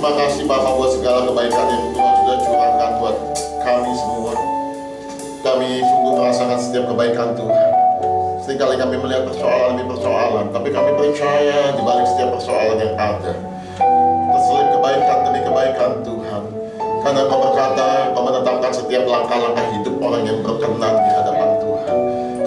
terima kasih Bapak buat segala kebaikan yang Tuhan sudah curahkan buat kami semua. Kami sungguh merasakan setiap kebaikan Tuhan. Seringkali kami melihat persoalan demi persoalan, tapi kami percaya di balik setiap persoalan yang ada terselip kebaikan demi kebaikan Tuhan. Karena Kau berkata, Kau menetapkan setiap langkah-langkah hidup orang yang berkenan di hadapan Tuhan.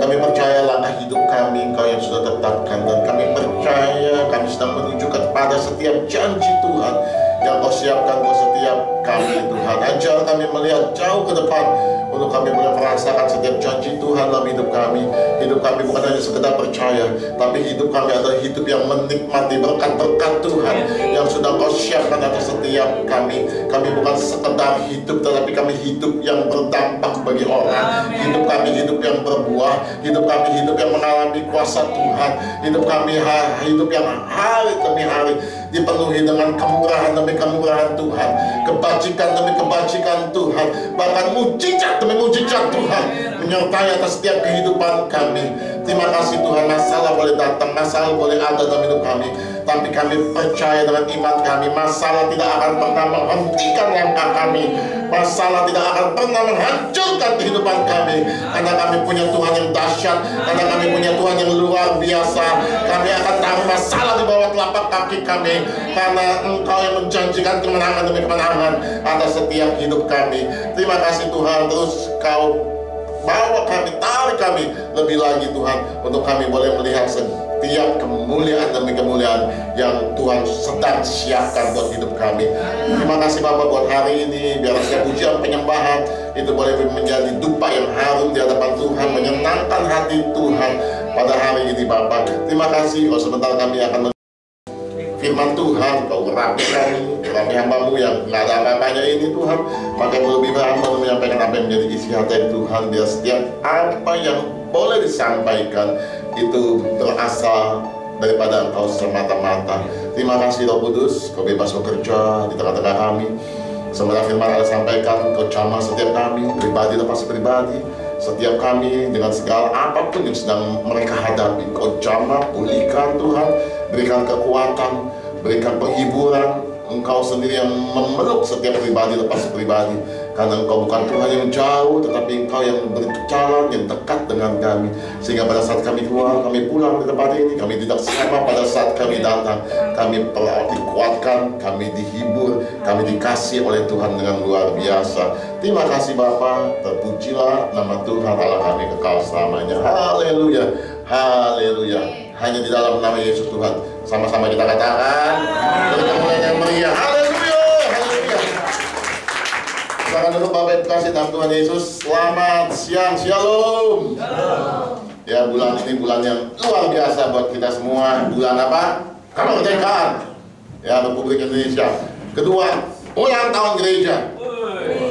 Kami percaya langkah hidup kami Engkau yang sudah tetapkan, dan kami percaya kami sedang menuju kepada setiap janji Tuhan yang Kau siapkan buat setiap kami Tuhan. Ajar kami melihat jauh ke depan untuk kami boleh merasakan setiap janji Tuhan dalam hidup kami. Hidup kami bukan hanya sekedar percaya, tapi hidup kami adalah hidup yang menikmati berkat-berkat Tuhan yang sudah Kau siapkan atas setiap kami. Kami bukan sekedar hidup, tetapi kami hidup yang berdampak bagi orang. Hidup kami hidup yang berbuah. Hidup kami hidup yang mengalami kuasa Tuhan. Hidup kami hidup yang hari demi hari dipenuhi dengan kemurahan demi kemurahan Tuhan, kebajikan demi kebajikan Tuhan, bahkan mujizat demi mujizat Tuhan menyertai atas setiap kehidupan kami. Terima kasih Tuhan, masalah boleh datang, masalah boleh ada dalam hidup kami, tapi kami percaya dengan iman kami, masalah tidak akan pernah menghentikan langkah kami. Masalah tidak akan pernah menghancurkan kehidupan kami, karena kami punya Tuhan yang dahsyat, karena kami punya Tuhan yang luar biasa. Kami akan taruh masalah di bawah telapak kaki kami, karena Engkau yang menjanjikan kemenangan demi kemenangan atas setiap hidup kami. Terima kasih Tuhan, terus Kau bawa kami, tarik kami lebih lagi Tuhan, untuk kami boleh melihat setiap kemuliaan demi kemuliaan yang Tuhan sedang siapkan buat hidup kami. Terima kasih Bapak buat hari ini, biar setiap pujian penyembahan itu boleh menjadi dupa yang harum di hadapan Tuhan, menyenangkan hati Tuhan pada hari ini Bapak. Terima kasih. Kalau sebentar kami akan firman Tuhan, Kau urapi kami hamba-Mu yang nggak ada apa-apanya ini Tuhan. Maka Kau lebih berhamba menyampaikan apa yang menjadi isi hati Tuhan, biar setiap apa yang boleh disampaikan itu berasal daripada Engkau semata-mata. Terima kasih Roh Kudus, Kau bebas bekerja di tengah-tengah kami. Sebenarnya firman ada sampaikan, Kau jamah setiap kami, pribadi lepas pribadi, setiap kami dengan segala apapun yang sedang mereka hadapi. Kau jamah, pulihkan Tuhan, berikan kekuatan, berikan penghiburan. Engkau sendiri yang memeluk setiap pribadi lepas pribadi, karena Engkau bukan Tuhan yang jauh, tetapi Engkau yang berjalan, yang dekat dengan kami. Sehingga pada saat kami keluar, kami pulang di tempat ini, kami tidak sama pada saat kami datang. Kami dikuatkan, kami dihibur, kami dikasih oleh Tuhan dengan luar biasa. Terima kasih Bapa, terpujilah nama Tuhan Allah kami kekal selamanya. Haleluya, haleluya. Hanya di dalam nama Yesus Tuhan. Sama-sama kita katakan, dari kemuliaan yang meriah. Haleluya, haleluya. Silakan dulu Bapak Ibu kasih dalam Tuhan Yesus. Selamat siang, shalom. Ya, bulan ini bulan yang luar biasa buat kita semua. Bulan apa? Kemerdekaan ya, Republik Indonesia. Kedua, ulang tahun gereja.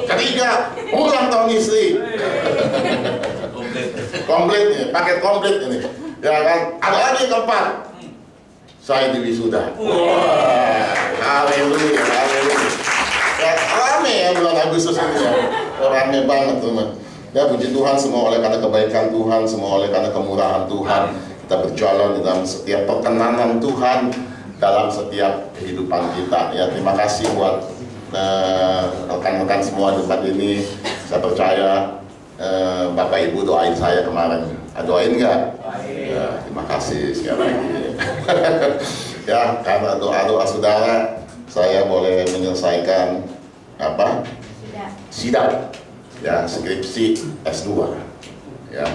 Ketiga, ulang tahun istri. Komplit nih, paket komplit ini. Ya kan? Ada lagi yang keempat, saya diwisuda. Wah, haleluya, haleluya. Ya, rame ya bulan Agustus ini ya. Rame banget teman. Ya, puji Tuhan, semua oleh karena kebaikan Tuhan, semua oleh karena kemurahan Tuhan. Kita berjalan dalam setiap perkenanan Tuhan dalam setiap kehidupan kita. Ya, terima kasih buat rekan-rekan semua di tempat ini. Saya percaya Bapak Ibu doain saya kemarin. Doain nggak? Ya, terima kasih sekali lagi. Ya, karena doa-doa saudara, saya boleh menyelesaikan apa? Sidang. Ya, skripsi S2. Ya.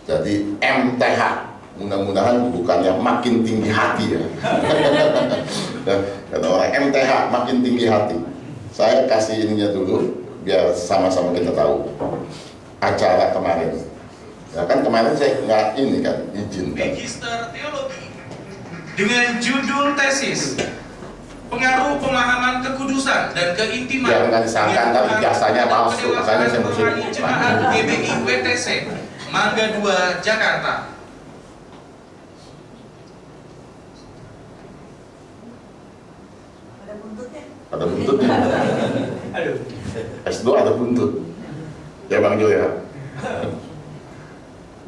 Jadi MTH. Mudah-mudahan bukannya makin tinggi hati ya. Kata orang MTH makin tinggi hati. Saya kasih ininya dulu biar sama-sama kita tahu. Acara kemarin. Ya kan kemarin saya nggak ini kan izin kan. Magister Teologi dengan judul tesis pengaruh pemahaman kekudusan dan keintiman. Jangan nggak disangkan tapi biasanya palsu, makanya saya mesti Jemaat GBI WTC Mangga 2 Jakarta. Ada buntutnya. S2 ada buntut. Ya Bang Jo ya.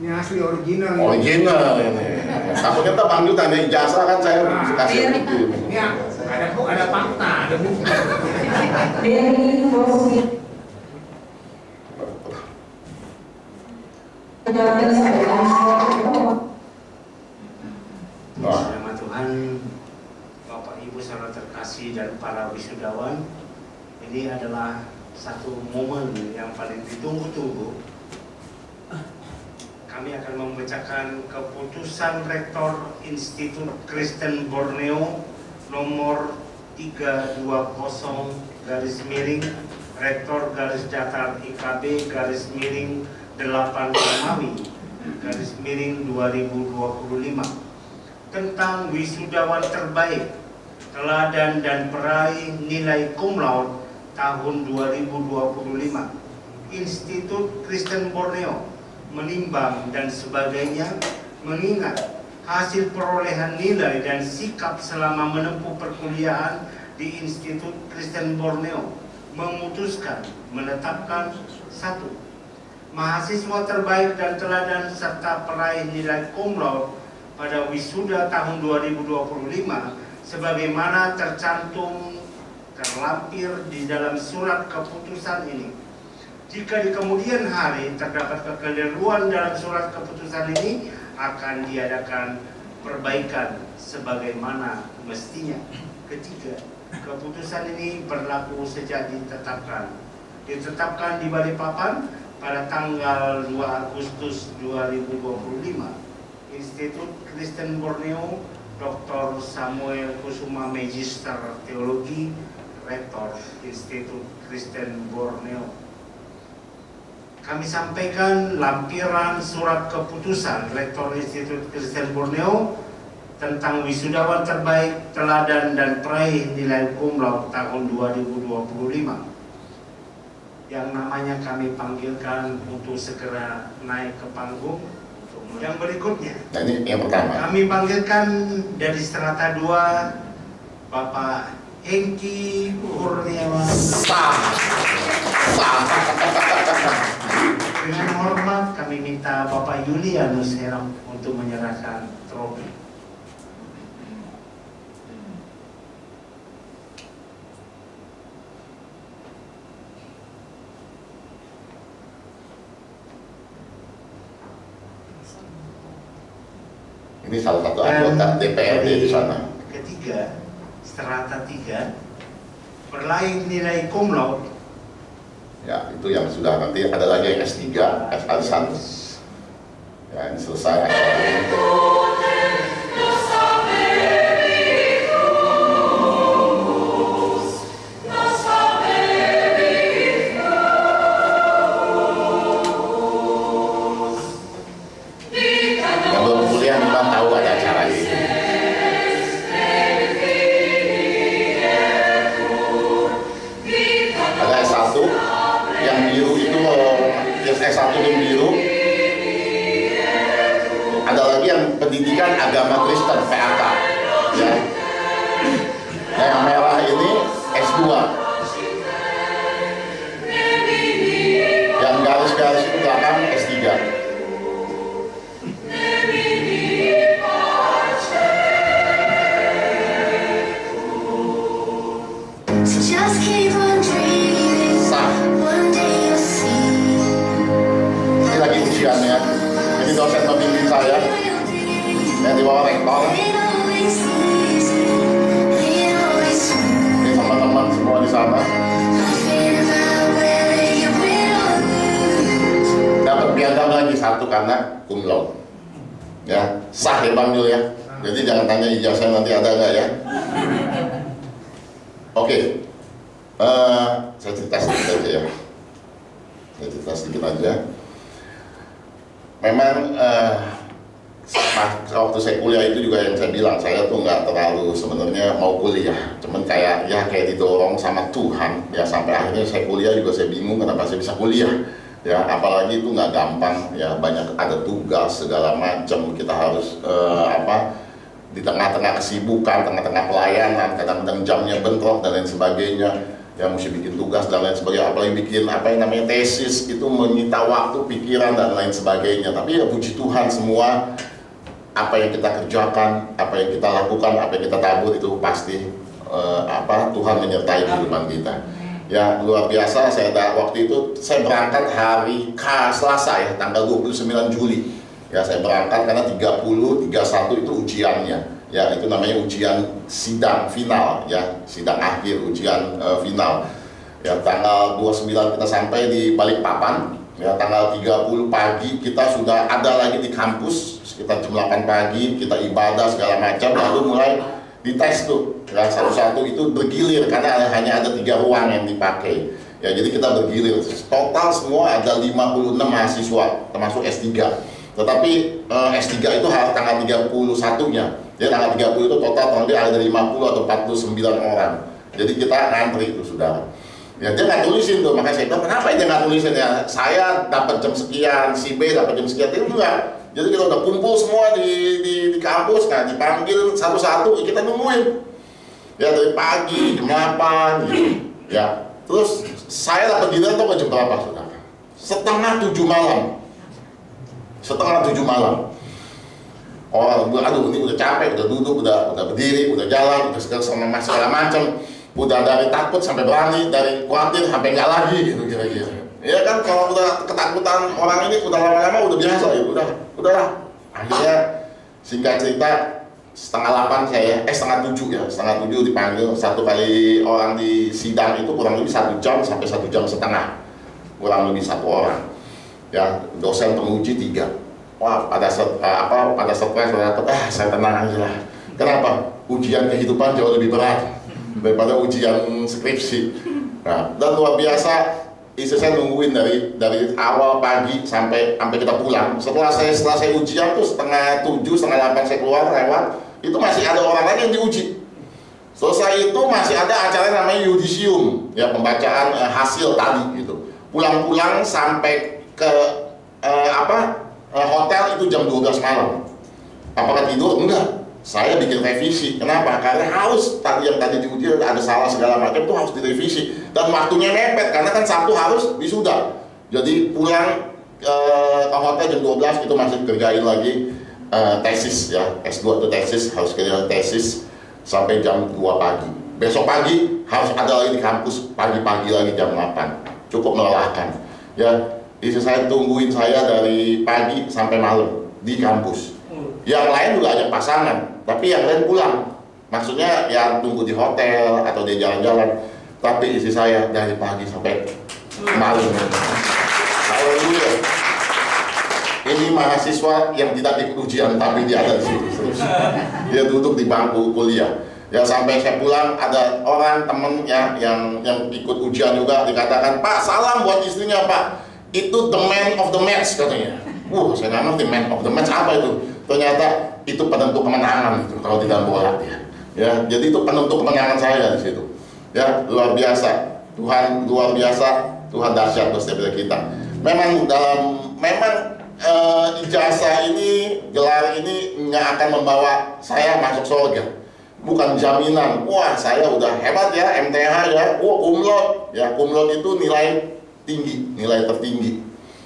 Ini asli original. Original ini. Takutnya tak panggil tanya ijazah kan saya kasih buku. Ini ada Ada fakta, ada bukti. Nama Tuhan, Bapak Ibu saudara terkasih dan para wisudawan, ini adalah satu momen yang paling ditunggu-tunggu. Kami akan membacakan keputusan Rektor Institut Kristen Borneo nomor 320 garis miring Rektor garis datar IKB garis miring 8 Romawi garis miring 2025 tentang wisudawan terbaik, teladan dan peraih nilai cum laude tahun 2025. Institut Kristen Borneo menimbang dan sebagainya, mengingat hasil perolehan nilai dan sikap selama menempuh perkuliahan di Institut Kristen Borneo, memutuskan menetapkan 1. Mahasiswa terbaik dan teladan serta peraih nilai cum laude pada wisuda tahun 2025 sebagaimana terlampir di dalam surat keputusan ini. Jika di kemudian hari terdapat kekeliruan dalam surat keputusan ini, akan diadakan perbaikan sebagaimana mestinya. Ketiga, keputusan ini berlaku sejak ditetapkan di Balikpapan pada tanggal 2 Agustus 2025. Institut Kristen Borneo, Dr. Samuel Kusuma Magister Teologi, Rektor Institut Kristen Borneo. Kami sampaikan lampiran surat keputusan Rektor Institut Kristen Borneo tentang wisudawan terbaik, teladan dan peraih nilai cum laude tahun 2025 yang namanya kami panggilkan untuk segera naik ke panggung. Yang berikutnya, nah, ini yang pertama. Kami panggilkan dari strata 2 Bapak Hengki Kurniawan. Dengan hormat kami minta Bapak Julianus Heram untuk menyerahkan trofi. Ini salah satu anggota DPRD di sana. Ketiga, strata 3 peraih nilai cum laude. Ya, itu yang sudah, nanti ada lagi yang S3, S1. Ya, ini selesai. Yang belum kuliah memang tahu ada acara ini. Ada S1. Yang biru itu yang S1 yang biru, ada lagi yang pendidikan agama Kristen PAK ya. Yang merah ini S2, yang garis-garis itu belakang S3. Ujiannya. Ini dosen pembimbing saya yang di bawah rektor. Ini teman-teman semua di sana. Dapat piagam lagi 1 karena cum laude. Ya, sah ya Bang Jul ya. Jadi jangan tanya ijazah nanti ada nggak ya. Oke. Saya cerita sedikit aja ya. Memang waktu saya kuliah itu juga yang saya bilang, saya tuh nggak terlalu sebenarnya mau kuliah, cuman kayak didorong sama Tuhan ya, sampai akhirnya saya kuliah juga saya bingung kenapa saya bisa kuliah ya, apalagi itu nggak gampang ya, banyak ada tugas segala macam, kita harus di tengah-tengah kesibukan, tengah-tengah pelayanan, kadang-kadang jamnya bentrok dan lain sebagainya. Ya mesti bikin tugas dan lain sebagainya, apalagi bikin tesis, itu menyita waktu, pikiran dan lain sebagainya. Tapi ya puji Tuhan, semua apa yang kita kerjakan, apa yang kita lakukan, apa yang kita tabur itu pasti Tuhan menyertai kehidupan kita. Ya, luar biasa. Waktu itu saya berangkat hari Selasa ya, tanggal 29 Juli. Ya, saya berangkat karena 30, 31 itu ujiannya. Ya, itu namanya ujian sidang final ya, sidang akhir, ujian final. Ya, tanggal 29 kita sampai di Balikpapan. Ya, tanggal 30 pagi kita sudah ada lagi di kampus sekitar jam 8 pagi, kita ibadah segala macam, lalu mulai dites tuh. Ya, satu-satu itu bergilir karena hanya ada 3 ruang yang dipakai. Ya, jadi kita bergilir. Total semua ada 56 mahasiswa termasuk S3. Tetapi S3 itu tanggal 31-nya. Jadi tanggal 30 itu total nanti ada 50 atau 49 orang. Jadi kita ngantri itu, saudara. Ya, dia nggak tulisin tuh, makanya saya bilang kenapa dia nggak tulisin ya? Saya dapat jam sekian, si B dapat jam sekian, itu enggak. Jadi kita udah kumpul semua di kampus, nah dipanggil satu-satu, kita nungguin. Ya, dari pagi jam 8 gitu. Ya, terus saya dapat giliran tuh jam berapa, saudara? Setengah 7 malam. Setengah 7 malam. Orang, aduh ini udah capek, udah duduk, udah berdiri, udah jalan, udah segala macam. Udah dari takut sampai berani, dari khawatir sampai enggak lagi gitu kira-kira. Ya kan, kalau udah ketakutan orang ini udah lama-lama udah biasa ya, udahlah. Akhirnya singkat cerita setengah 7 ya, setengah 7 dipanggil. Satu kali orang di sidang itu kurang lebih 1 jam sampai 1 jam setengah, kurang lebih 1 orang. Ya, dosen penguji 3. Wah, pada stres saya tenang aja lah. Kenapa? Ujian kehidupan jauh lebih berat daripada ujian skripsi. Nah, dan luar biasa, istri saya nungguin dari awal pagi sampai kita pulang. Setelah saya selesai ujian tuh setengah 7, setengah 8 saya keluar lewat, itu masih ada orang lain yang diuji. Selesai itu masih ada acara namanya yudisium, ya, pembacaan hasil tadi gitu. Pulang-pulang sampai ke hotel itu jam 12 malam. Apakah tidur? Enggak. Saya bikin revisi. Kenapa? Karena harus yang tadi diuji ada salah segala macam itu harus direvisi. Dan waktunya mepet karena kan Sabtu harus wisuda. Jadi pulang ke hotel jam 12 itu masih kerjain lagi tesis ya. S2 itu tesis, harus kerjain tesis sampai jam 2 pagi. Besok pagi harus ada lagi di kampus pagi-pagi lagi jam 8. Cukup melelahkan. Ya, istri saya tungguin saya dari pagi sampai malam di kampus. Yang lain juga ada pasangan, tapi yang lain pulang. Maksudnya ya tunggu di hotel atau dia jalan-jalan. Tapi istri saya dari pagi sampai malam. Haleluya. Ini mahasiswa yang tidak ikut ujian tapi dia ada di situ. Dia duduk di bangku kuliah. Ya, sampai saya pulang ada orang temen ya yang ikut ujian juga dikatakan, "Pak, salam buat istrinya, Pak. Itu the man of the match," katanya. Saya nggak ngerti man of the match apa itu. Ternyata itu penentu kemenangan itu kalau di dalam bola ya. Jadi itu penentu kemenangan saya di situ. Ya, luar biasa. Tuhan luar biasa, Tuhan dahsyat buat setiap kita. Memang ijazah ini, gelar ini nggak akan membawa saya masuk surga. Bukan jaminan. Wah, saya udah hebat ya, MTH ya. Cum laude. Ya, cum laude itu nilai tinggi, nilai tertinggi.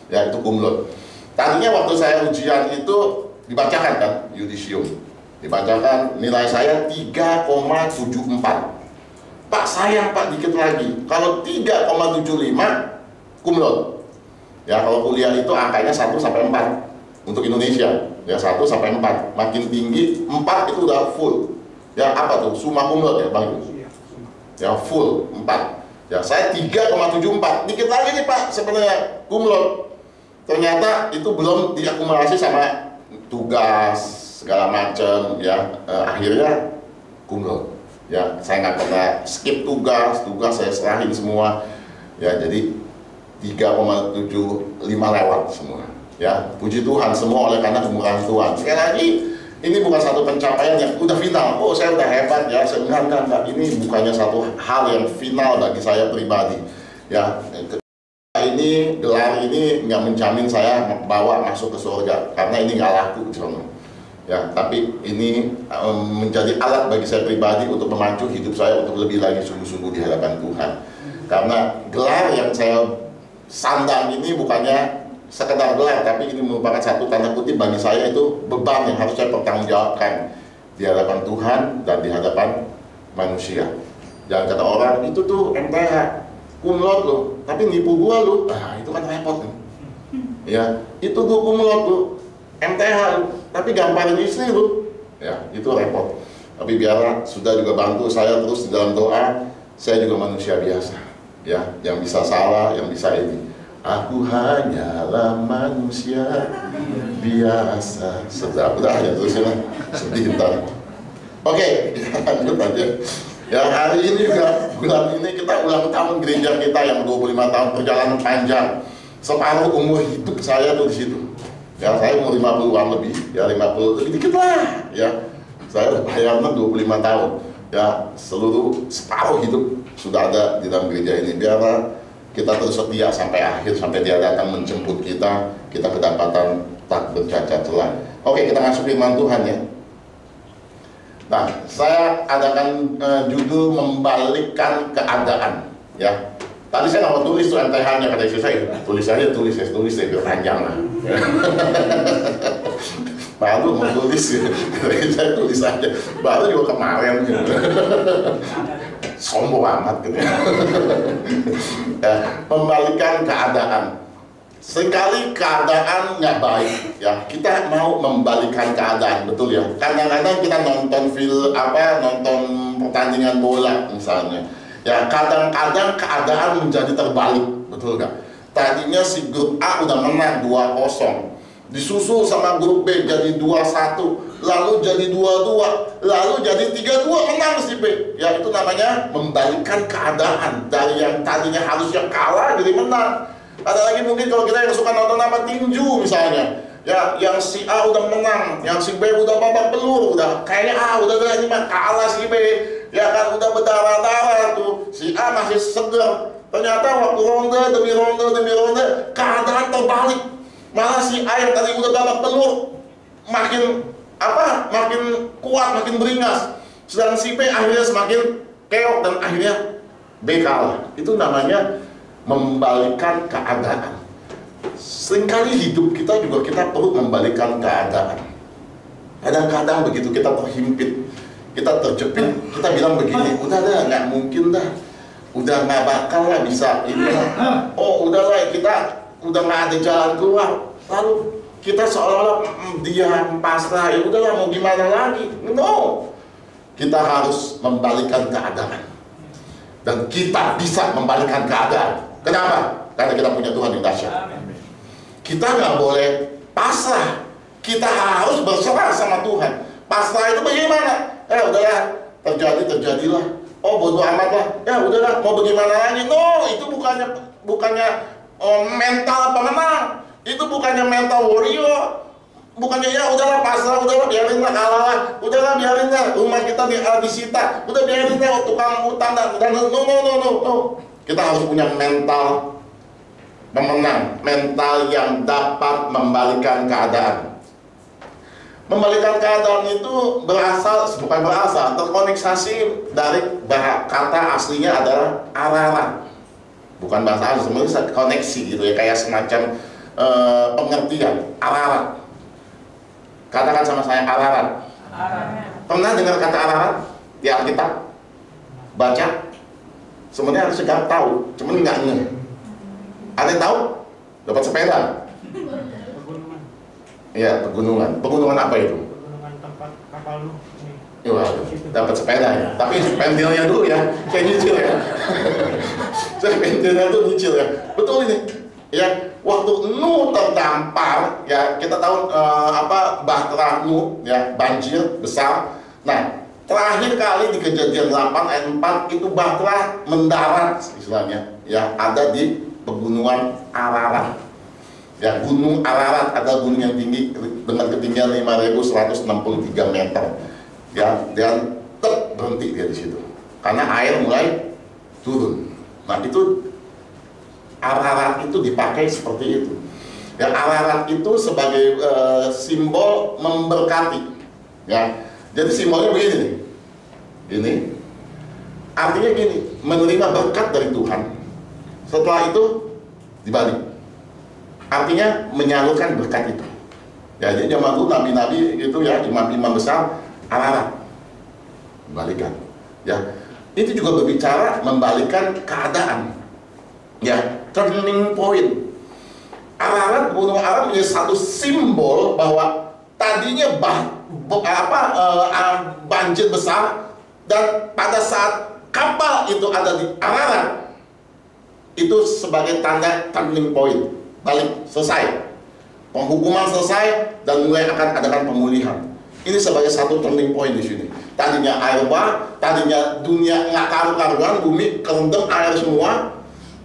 Ya, itu cum laude. Tadinya waktu saya ujian itu dibacakan kan, yudisium. Dibacakan nilai saya 3,74. Pak, sayang Pak, dikit lagi. Kalau 3,75 cum laude. Ya, kalau kuliah itu angkanya 1 sampai 4 untuk Indonesia. Ya, 1 sampai 4. Makin tinggi 4 itu udah full. Ya, apa tuh? Summa cum laude ya, Bang? Ya, full 4. Ya, saya 3,74. Dikit lagi nih Pak sebenarnya cum laude. Ternyata itu belum diakumulasi sama tugas segala macam ya. Akhirnya cum laude. Ya, saya nggak pernah skip tugas saya serahin semua. Ya, jadi 3,75 lewat semua. Ya, puji Tuhan, semua oleh karena kemurahan Tuhan. Sekali lagi, ini bukan satu pencapaian yang udah final. Oh, saya udah hebat ya. Enggak. Ini bukannya satu hal yang final bagi saya pribadi. Ya, ini gelar ini nggak menjamin saya bawa masuk ke surga karena ini nggak laku di sana. Ya, tapi ini menjadi alat bagi saya pribadi untuk memacu hidup saya untuk lebih lagi sungguh-sungguh di hadapan Tuhan. Karena gelar yang saya sandang ini bukannya sekedar gelar, tapi ini merupakan satu tanda kutip bagi saya itu beban yang harus saya pertanggungjawabkan di hadapan Tuhan dan di hadapan manusia. Jangan kata orang, itu tuh MTH, kumlot loh, tapi nipu gua loh. Ah, itu kan repot nih. Ya, itu gua kumlot loh, MTH, tapi gamparin istri loh. Ya, itu repot. Tapi biarlah, sudah juga bantu saya terus di dalam doa. Saya juga manusia biasa, ya, yang bisa salah, yang bisa ini. Aku hanyalah manusia biasa. Sedap dah ya terus ya, sedih ntar. Oke, lanjut aja. Ya, hari ini juga, bulan ini kita ulang tahun gereja kita yang 25 tahun perjalanan panjang. Separuh umur hidup saya tuh di situ. Ya, saya umur 50-an lebih, ya 50 lebih dikit lah, ya. Saya udah bayarnya 25 tahun. Ya, separuh hidup sudah ada di dalam gereja ini. Biarlah kita terus setia sampai akhir, sampai dia datang menjemput kita kedapatan tak bercacat celah. Oke, kita masuk firman Tuhan ya. Nah, saya adakan judul membalikkan keadaan, ya. Tadi saya nggak mau tulis tuh MTH-nya, kata istri saya, tulis aja, biar panjang lah. Malu mau tulis, saya tulis aja. Baru juga kemarin, sombong amat gitu. Ya, membalikkan keadaan. Seringkali keadaan nggak baik, ya. Kita mau membalikkan keadaan, betul ya. Kadang-kadang kita nonton nonton pertandingan bola misalnya. Ya, kadang-kadang keadaan menjadi terbalik, betul nggak? Tadinya si grup A udah menang 2-0, disusul sama grup B jadi 2-1, lalu jadi 2-2, lalu jadi 3-2, menang si B. Ya, itu namanya membalikkan keadaan dari yang tadinya harusnya kalah jadi menang. Ada lagi mungkin kalau kita yang suka nonton tinju misalnya, ya, yang si A udah menang, yang si B udah babak belur, udah kayaknya udah ini mah kalah si B, ya kan, udah berdarah-darah tuh, si A masih seger. Ternyata waktu ronde demi ronde keadaan terbalik, malah si A yang tadi udah babak belur makin kuat, makin beringas, sedangkan si B akhirnya semakin keok dan akhirnya B kalah. Itu namanya membalikkan keadaan. Seringkali hidup kita juga kita perlu membalikkan keadaan. Kadang-kadang begitu kita terhimpit, kita terjepit, kita bilang begini, udah dah, nggak mungkin dah, udah nggak bakal lah bisa ini lah. Oh udahlah, kita udah nggak ada jalan keluar. Lalu kita seolah-olah diam, pasrah, ya udahlah mau gimana lagi. No, kita harus membalikkan keadaan. Dan kita bisa membalikkan keadaan. Kenapa? Karena kita punya Tuhan yang dahsyat. Kita nggak boleh pasrah. Kita harus berserah sama Tuhan. Pasrah itu bagaimana? Ya udahlah, terjadilah. Oh bodoh amat lah. Ya udahlah, mau bagaimana lagi? No, itu bukannya mental pemenang. Itu bukannya mental warrior. Bukannya ya udahlah pasrah, udahlah biarin lah kalah lah, udahlah biarin lah rumah kita disita, udah biarin lah tukang utang dan no. Kita harus punya mental pemenang, mental yang dapat membalikkan keadaan. Membalikkan keadaan itu terkoneksasi dari kata aslinya adalah ararat. Bukan bahasa asli, sebenarnya koneksi gitu ya, kayak semacam pengertian, ararat. Katakan sama saya, ararat. Pernah dengar kata ararat di Alkitab? Baca? Sebenarnya harus segala tahu, cuman nggak ngeh. Ada yang tahu? Dapat sepeda? Iya, pegunungan. Pegunungan apa itu? Pegunungan tempat kapal Nuh. Iya, dapat sepeda ya. Tapi pentilnya dulu ya, saya nyicil ya. Saya pentilnya dulu nyicil ya. Betul ini. Ya, waktu Nuh terdampar, ya kita tahu bahtera Nuh, ya banjir besar. Nah, terakhir kali di Kejadian 8 ayat 4 itu bahtera mendarat istilahnya, ya ada di pegunungan Ararat. Ya, Gunung Ararat ada gunung yang tinggi dengan ketinggian 5.163 meter. Ya, dan berhenti dia di situ karena air mulai turun. Nah, itu Ararat itu dipakai seperti itu. Ya, Ararat itu sebagai simbol memberkati. Ya, jadi simbolnya begini nih. Ini artinya gini, menerima berkat dari Tuhan. Setelah itu dibalik. Artinya menyalurkan berkat itu. Ya, jadi zaman dulu nabi-nabi itu ya, imam-imam besar Ararat. Balikan. Ya, itu juga berbicara membalikkan keadaan. Ya, turning point. Ararat, Gunung Ararat menjadi satu simbol bahwa tadinya banjir besar, dan pada saat kapal itu ada di Ararat, itu sebagai tanda turning point, balik, selesai, penghukuman selesai, dan mulai akan adakan pemulihan. Ini sebagai satu turning point di sini. Tadinya air bah, tadinya dunia nggak karu-karuan, bumi kerendam air semua,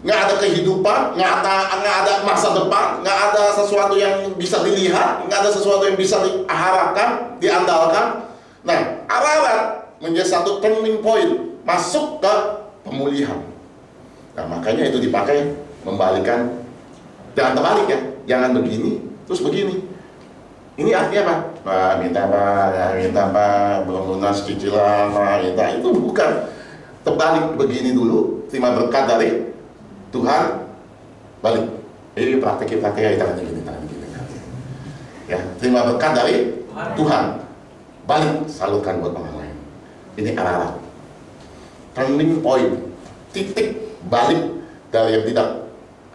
nggak ada kehidupan, nggak ada masa depan, nggak ada sesuatu yang bisa dilihat, nggak ada sesuatu yang bisa diharapkan, diandalkan. Nah, Ararat menjadi satu turning point, masuk ke pemulihan. Nah, makanya itu dipakai membalikkan, jangan terbalik ya, jangan begini terus begini. Ini artinya apa? Pak, minta Pak, belum lunas cicilan, Pak, minta. Itu bukan. Terbalik begini dulu, terima berkat dari Tuhan, balik. Ini praktek-praktek tangan gini. Ya, terima berkat dari Tuhan, balik, salurkan buat orang lain. Ini Ararat. Turning point, titik balik dari yang tidak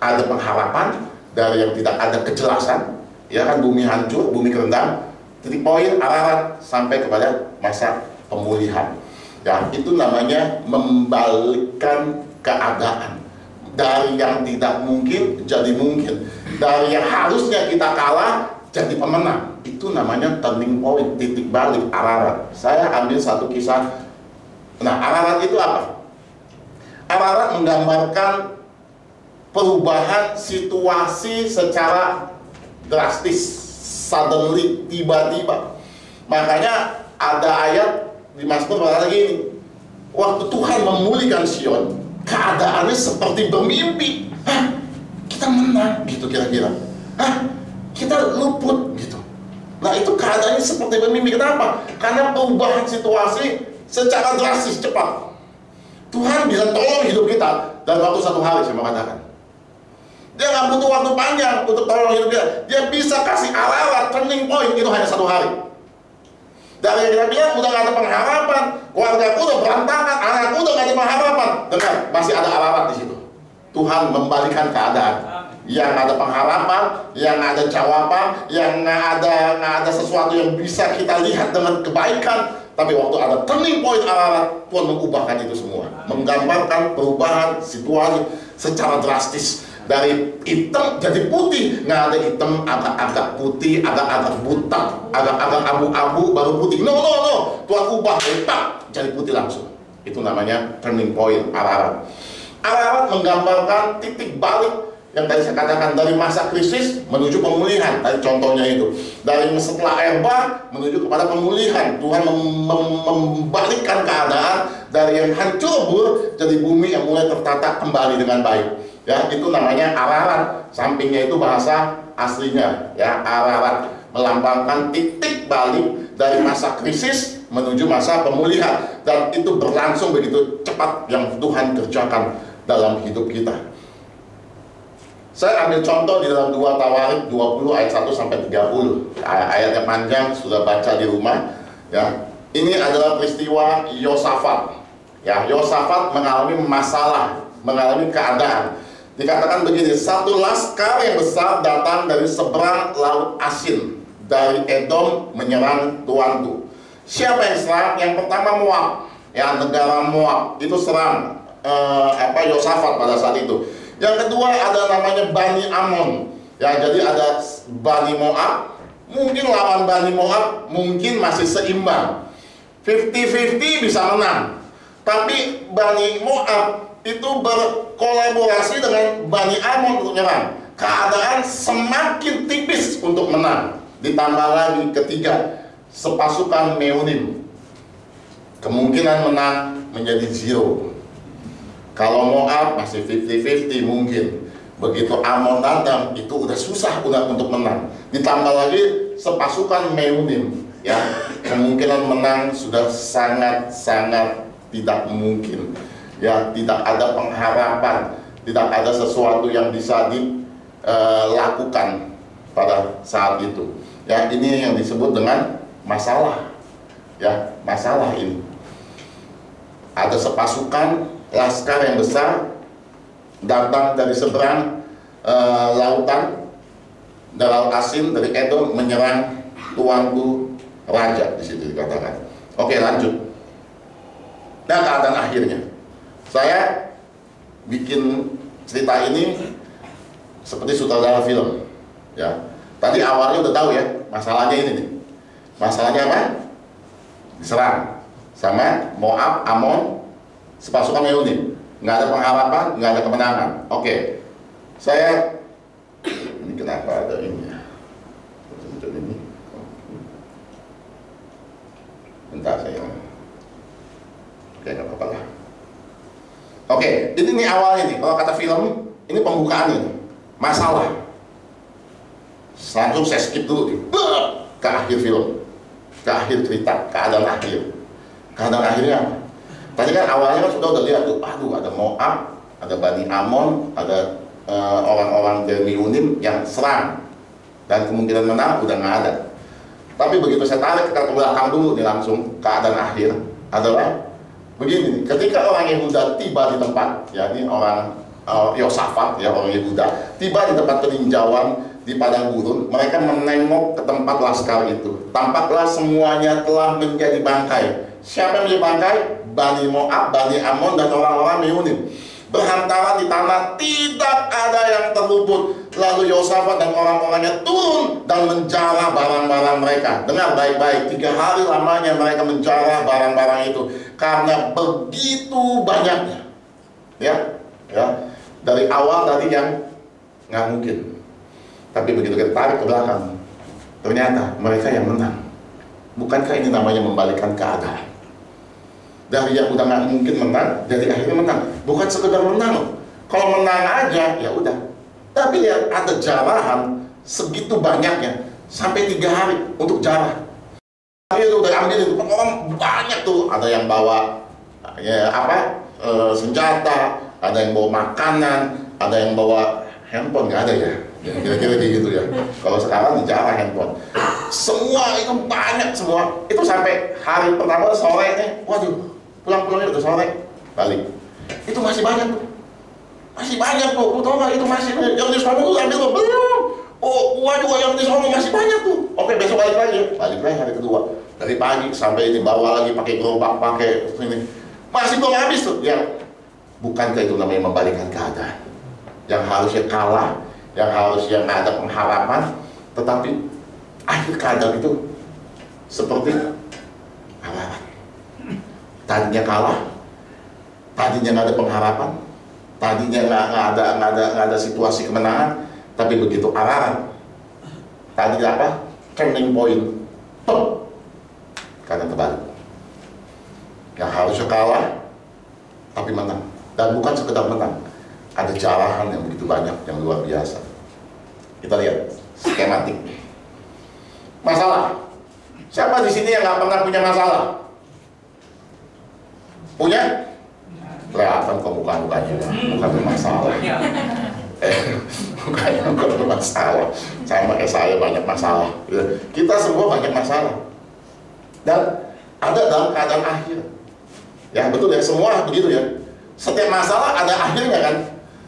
ada pengharapan, dari yang tidak ada kejelasan. Ya kan, bumi hancur, bumi kerendam, titik poin Ararat sampai kepada masa pemulihan. Ya, itu namanya membalikkan keadaan. Dari yang tidak mungkin jadi mungkin, dari yang harusnya kita kalah jadi pemenang. Itu namanya turning point, titik balik Ararat. Saya ambil satu kisah. Nah, Ararat itu apa? Ararat menggambarkan perubahan situasi secara drastis, suddenly, tiba-tiba. Makanya ada ayat di Mazmur berkata gini, waktu Tuhan memulihkan Sion, keadaannya seperti bermimpi. Hah? Kita menang, gitu kira-kira. Hah? Kita luput, gitu. Nah, itu keadaannya seperti bermimpi. Kenapa? Karena perubahan situasi secara drastis, cepat. Tuhan bisa tolong hidup kita dalam waktu 1 hari, saya mau katakan. Dia nggak butuh waktu panjang untuk tolong hidup dia. Dia bisa kasih Ararat, turning point, itu hanya 1 hari. Dari yang kita bilang udah nggak ada pengharapan, keluargaku udah berantakan, anakku udah nggak ada pengharapan. Dengar, masih ada Ararat di situ. Tuhan membalikan keadaan. Yang ada pengharapan, yang ada jawaban, yang nggak ada sesuatu yang bisa kita lihat dengan kebaikan. Tapi waktu ada turning point Ararat, Tuhan mengubahkan itu semua, menggambarkan perubahan situasi secara drastis. Dari hitam jadi putih, nggak ada hitam, agak-agak putih, agak-agak butak, agak-agak abu-abu baru putih. No, Tuhan ubah jadi putih langsung. Itu namanya turning point Ararat. Ararat menggambarkan titik balik yang tadi saya katakan, dari masa krisis menuju pemulihan. Tadi contohnya itu, dari setelah air bah menuju kepada pemulihan. Tuhan membalikkan keadaan dari yang hancur jadi bumi yang mulai tertata kembali dengan baik. Ya, itu namanya Ararat. Sampingnya itu bahasa aslinya, ya, Ararat melambangkan titik balik dari masa krisis menuju masa pemulihan, dan itu berlangsung begitu cepat yang Tuhan kerjakan dalam hidup kita. Saya ambil contoh di dalam 2 Tawarik 20 ayat 1 sampai 30. Ayatnya panjang, sudah baca di rumah, ya. Ini adalah peristiwa Yosafat. Ya, Yosafat mengalami masalah, mengalami keadaan. Dikatakan begini, satu laskar yang besar datang dari seberang laut Asin, dari Edom menyerang tuanku. Siapa yang serang? Yang pertama Moab, ya, negara Moab itu serang Yosafat pada saat itu. Yang kedua ada namanya Bani Amon, ya, jadi ada Bani Moab, mungkin lawan Bani Moab mungkin masih seimbang, 50-50 bisa menang. Tapi Bani Moab itu berkolaborasi dengan Bani Amon untuk menyerang. Keadaan semakin tipis untuk menang. Ditambah lagi ketiga, sepasukan Meunim, kemungkinan menang menjadi 0. Kalau Moab masih 50-50 mungkin. Begitu Amon datang, itu udah susah untuk menang. Ditambah lagi sepasukan Meunim, ya, kemungkinan menang sudah sangat-sangat tidak mungkin. Ya, tidak ada pengharapan, tidak ada sesuatu yang bisa dilakukan pada saat itu. Ya, ini yang disebut dengan masalah. Ya, masalah ini. ada sepasukan laskar yang besar datang dari seberang lautan, dari Laut Asin, dari Edom, menyerang tuanku raja. Di situ dikatakan. Oke, lanjut. Nah, keadaan akhirnya, saya bikin cerita ini seperti sutradara film. Ya, tadi awalnya udah tahu ya, masalahnya ini nih. Masalahnya apa? Diserang sama Moab, Amon, sepasukan Meuni. Nggak ada pengharapan, nggak ada kemenangan. Oke, saya ini kenapa ada ini ya? Ini. Bentar saya. Oke, nggak apa-apa lah. Oke, ini awalnya nih. Kalau kata film, ini pembukaan ini. Masalah. Langsung saya skip dulu nih. Ke akhir film, ke akhir cerita, keadaan akhir. Keadaan akhirnya apa? Tadi kan awalnya kan sudah lihat tuh, aduh ada Moab, ada Bani Amon, ada orang-orang dari Meuni yang serang, dan kemungkinan menang udah nggak ada. Tapi begitu saya tarik ke belakang dulu nih, langsung keadaan akhir adalah begini. Ketika orang Yehuda tiba di tempat, ya ini orang Yosafat, ya orang Yehuda tiba di tempat peninjauan di padang gurun, mereka menengok ke tempat laskar itu. Tampaklah semuanya telah menjadi bangkai. Siapa yang menjadi bangkai? Bani Moab, Bani Amon, dan orang-orang Meuni. Berhantaran di tanah, tidak ada yang terluput. Lalu Yosafat dan orang-orangnya turun dan menjarah barang-barang mereka. Dengar baik-baik, 3 hari lamanya mereka menjarah barang-barang itu karena begitu banyaknya. Ya, dari awal tadi yang nggak mungkin. Tapi begitu kita tarik ke belakang, ternyata mereka yang menang. Bukankah ini namanya membalikkan keadaan? Dari yang udah nggak mungkin menang, jadi akhirnya menang. Bukan sekedar menang loh. Kalau menang aja, ya udah. Tapi lihat, ada jarahan segitu banyaknya, sampai 3 hari untuk jarah. Itu udah ambil itu, orang banyak tuh. Ada yang bawa ya senjata, ada yang bawa makanan, ada yang bawa handphone, nggak ada ya. Kira-kira kayak gitu ya. Kalau sekarang dijarah handphone. Semua itu banyak semua. Itu sampai hari pertama sore nih, waduh, pulang-pulangnya udah sore, balik. Itu masih banyak tuh. Masih banyak tuh. Lu tau gak itu masih yang di sana tuh ambil tuh. Belum. Oh, waduh, yang di sana masih banyak tuh. Oke, besok balik lagi. Balik lagi hari kedua. Dari pagi sampai dibawa lagi pakai gerobak, pakai ini. Masih belum habis tuh. Ya, bukankah itu namanya membalikkan keadaan? Yang harusnya kalah, yang harusnya nggak ada pengharapan, tetapi akhir keadaan itu seperti Ararat. Tadinya kalah, tadinya nggak ada pengharapan, tadinya nggak ada situasi kemenangan, tapi begitu Ararat, tadi apa? Turning point, karena terbalik. Yang harusnya kalah, tapi menang, dan bukan sekedar menang. Ada jarahan yang begitu banyak, yang luar biasa. Kita lihat skematik. Masalah. Siapa di sini yang nggak pernah punya masalah? Punya? Kelihatan kok muka-mukanya, bukan bermasalah. Bukan bermasalah. Sama kayak saya banyak masalah. Kita semua banyak masalah. Dan ada dalam keadaan akhir. Ya betul ya, semua begitu ya. Setiap masalah ada akhirnya kan.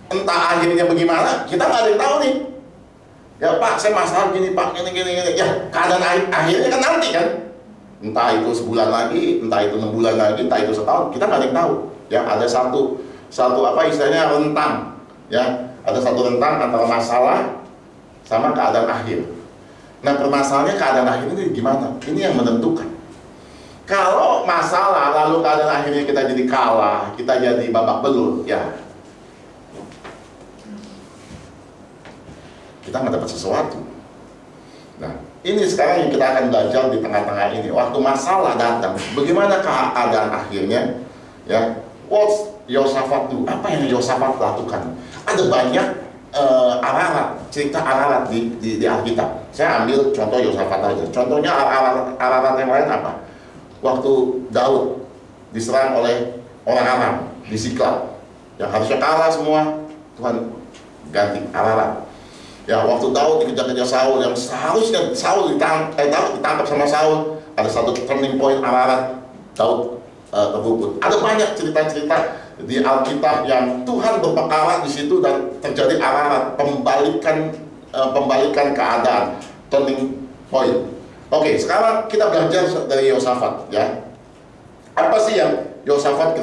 Entah akhirnya bagaimana, kita nggak ada yang tahu nih. Ya Pak, saya masalah gini Pak, gini. Ya keadaan akhirnya kan nanti kan. Entah itu sebulan lagi, entah itu 6 bulan lagi, entah itu setahun, kita nggak ada yang tahu. Ya ada satu apa istilahnya rentang. Ya ada satu rentang antara masalah sama keadaan akhir. Nah permasalahannya keadaan akhir ini gimana? Ini yang menentukan. Kalau masalah lalu keadaan akhirnya kita jadi kalah, kita jadi babak belur, ya kita nggak dapat sesuatu. Nah, ini sekarang yang kita akan belajar di tengah-tengah ini. Waktu masalah datang, bagaimana keadaan akhirnya? Ya, what's Yosafat do? Apa yang Yosafat lakukan? Ada banyak Ararat, cerita Ararat di Alkitab. Saya ambil contoh Yosafat aja. Contohnya Ararat yang lain apa? Waktu Daud diserang oleh orang Aram di Siklag, yang harusnya kalah semua, Tuhan ganti Ararat. Ya waktu Daud dikejar-kejar Saul, yang seharusnya Saul ditangkap sama Saul, ada satu turning point Ararat, Daud terluput. Ada banyak cerita-cerita di Alkitab yang Tuhan berperkara di situ dan terjadi arahan pembalikan keadaan, turning point. Oke, sekarang kita belajar dari Yosafat, ya. Apa sih yang Yosafat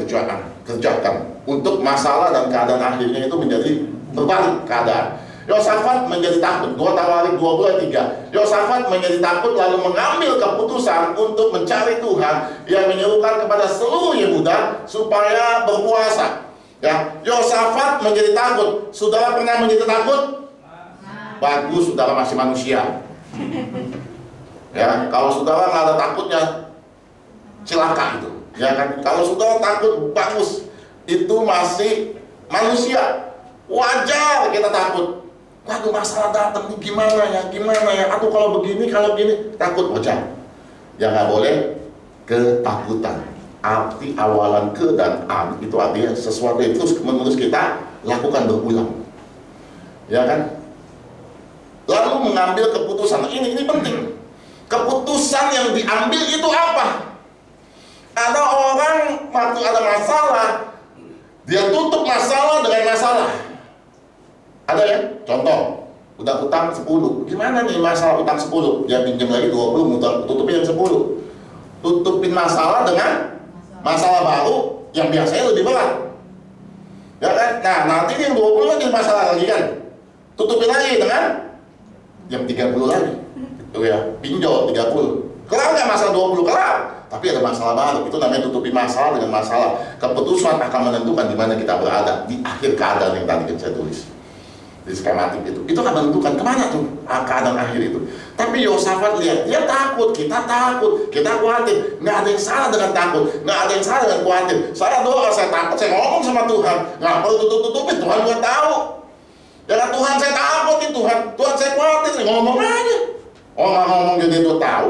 kerjakan untuk masalah dan keadaan akhirnya itu menjadi berbalik keadaan? Yosafat menjadi takut. 2 Tawarik 20:3. Yosafat menjadi takut lalu mengambil keputusan untuk mencari Tuhan yang menyerukan kepada seluruh Yehuda supaya berpuasa. Ya, Yosafat menjadi takut. Saudara pernah menjadi takut? Bagus, saudara masih manusia. Ya, kalau saudara nggak ada takutnya, celaka itu. Ya kan? Kalau saudara takut, bagus. Itu masih manusia. Wajar kita takut. Waduh, masalah datang nih, gimana ya? Aduh, kalau begini, takut, wajar. Yang nggak boleh ketakutan. Arti awalan ke dan an itu artinya sesuatu yang terus menerus kita lakukan berulang. Ya kan? Lalu mengambil keputusan. Ini penting. Keputusan yang diambil itu apa? Ada orang waktu ada masalah, dia tutup masalah dengan masalah. Ada ya? Contoh, udah utang 10. Gimana nih masalah utang 10? Dia pinjam lagi 20, tutupin yang 10. Tutupin masalah dengan masalah baru yang biasanya lebih berat. Ya kan? Nah, nanti yang 20 lagi masalah lagi kan? Tutupin lagi dengan yang 30 lagi. Itu ya, pinjol 30. Kelar nggak masalah 20? Kelar. Tapi ada masalah baru. Itu namanya tutupi masalah dengan masalah. Keputusan akan menentukan di mana kita berada di akhir keadaan yang tadi saya tulis. Di skematik itu akan menentukan kemana tuh keadaan akhir itu. Tapi Yosafat lihat, dia takut, kita khawatir. Nggak ada yang salah dengan takut, nggak ada yang salah dengan khawatir. Saya doa, saya takut, saya ngomong sama Tuhan, nggak perlu tutup-tutupin, Tuhan juga tahu. Jangan Tuhan saya takut nih Tuhan saya khawatir, ngomong aja. Oh nggak ngomong jadi itu tahu,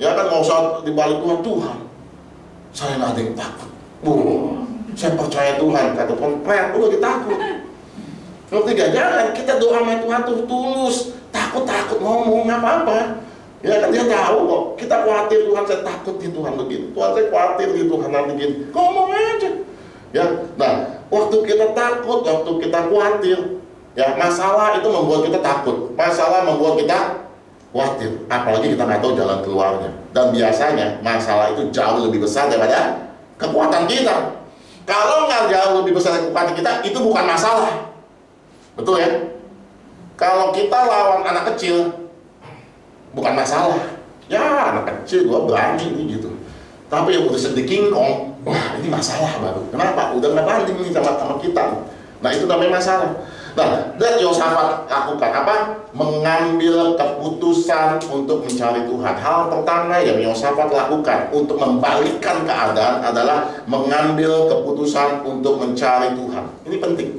ya kan nggak usah dibalik Tuhan. Saya nggak ada yang takut. Saya percaya Tuhan, kata pempret, udah ditakut. Ngerti gak? Jangan, kita doa sama Tuhan tuh tulus. Takut ngomong, nggak apa-apa. Ya kan dia tahu kok. Kita khawatir Tuhan, saya takut di Tuhan begini. Tuhan saya khawatir di Tuhan nanti begini. Ngomong aja. Ya, nah, waktu kita takut, waktu kita khawatir, ya masalah itu membuat kita takut. Masalah membuat kita khawatir. Apalagi kita nggak tahu jalan keluarnya. Dan biasanya masalah itu jauh lebih besar daripada kekuatan kita. Kalau nggak jauh lebih besar dari kekuatan kita, itu bukan masalah. Betul ya? Kalau kita lawan anak kecil, bukan masalah. Ya anak kecil gua berani nih gitu. Tapi yang udah sedih King Kong, wah ini masalah baru. Kenapa? Udah nggak banding nih sama kita. Nah itu namanya masalah. Nah, dan Yosafat lakukan apa? Mengambil keputusan untuk mencari Tuhan. Hal pertama yang Yosafat lakukan untuk membalikkan keadaan adalah mengambil keputusan untuk mencari Tuhan. Ini penting.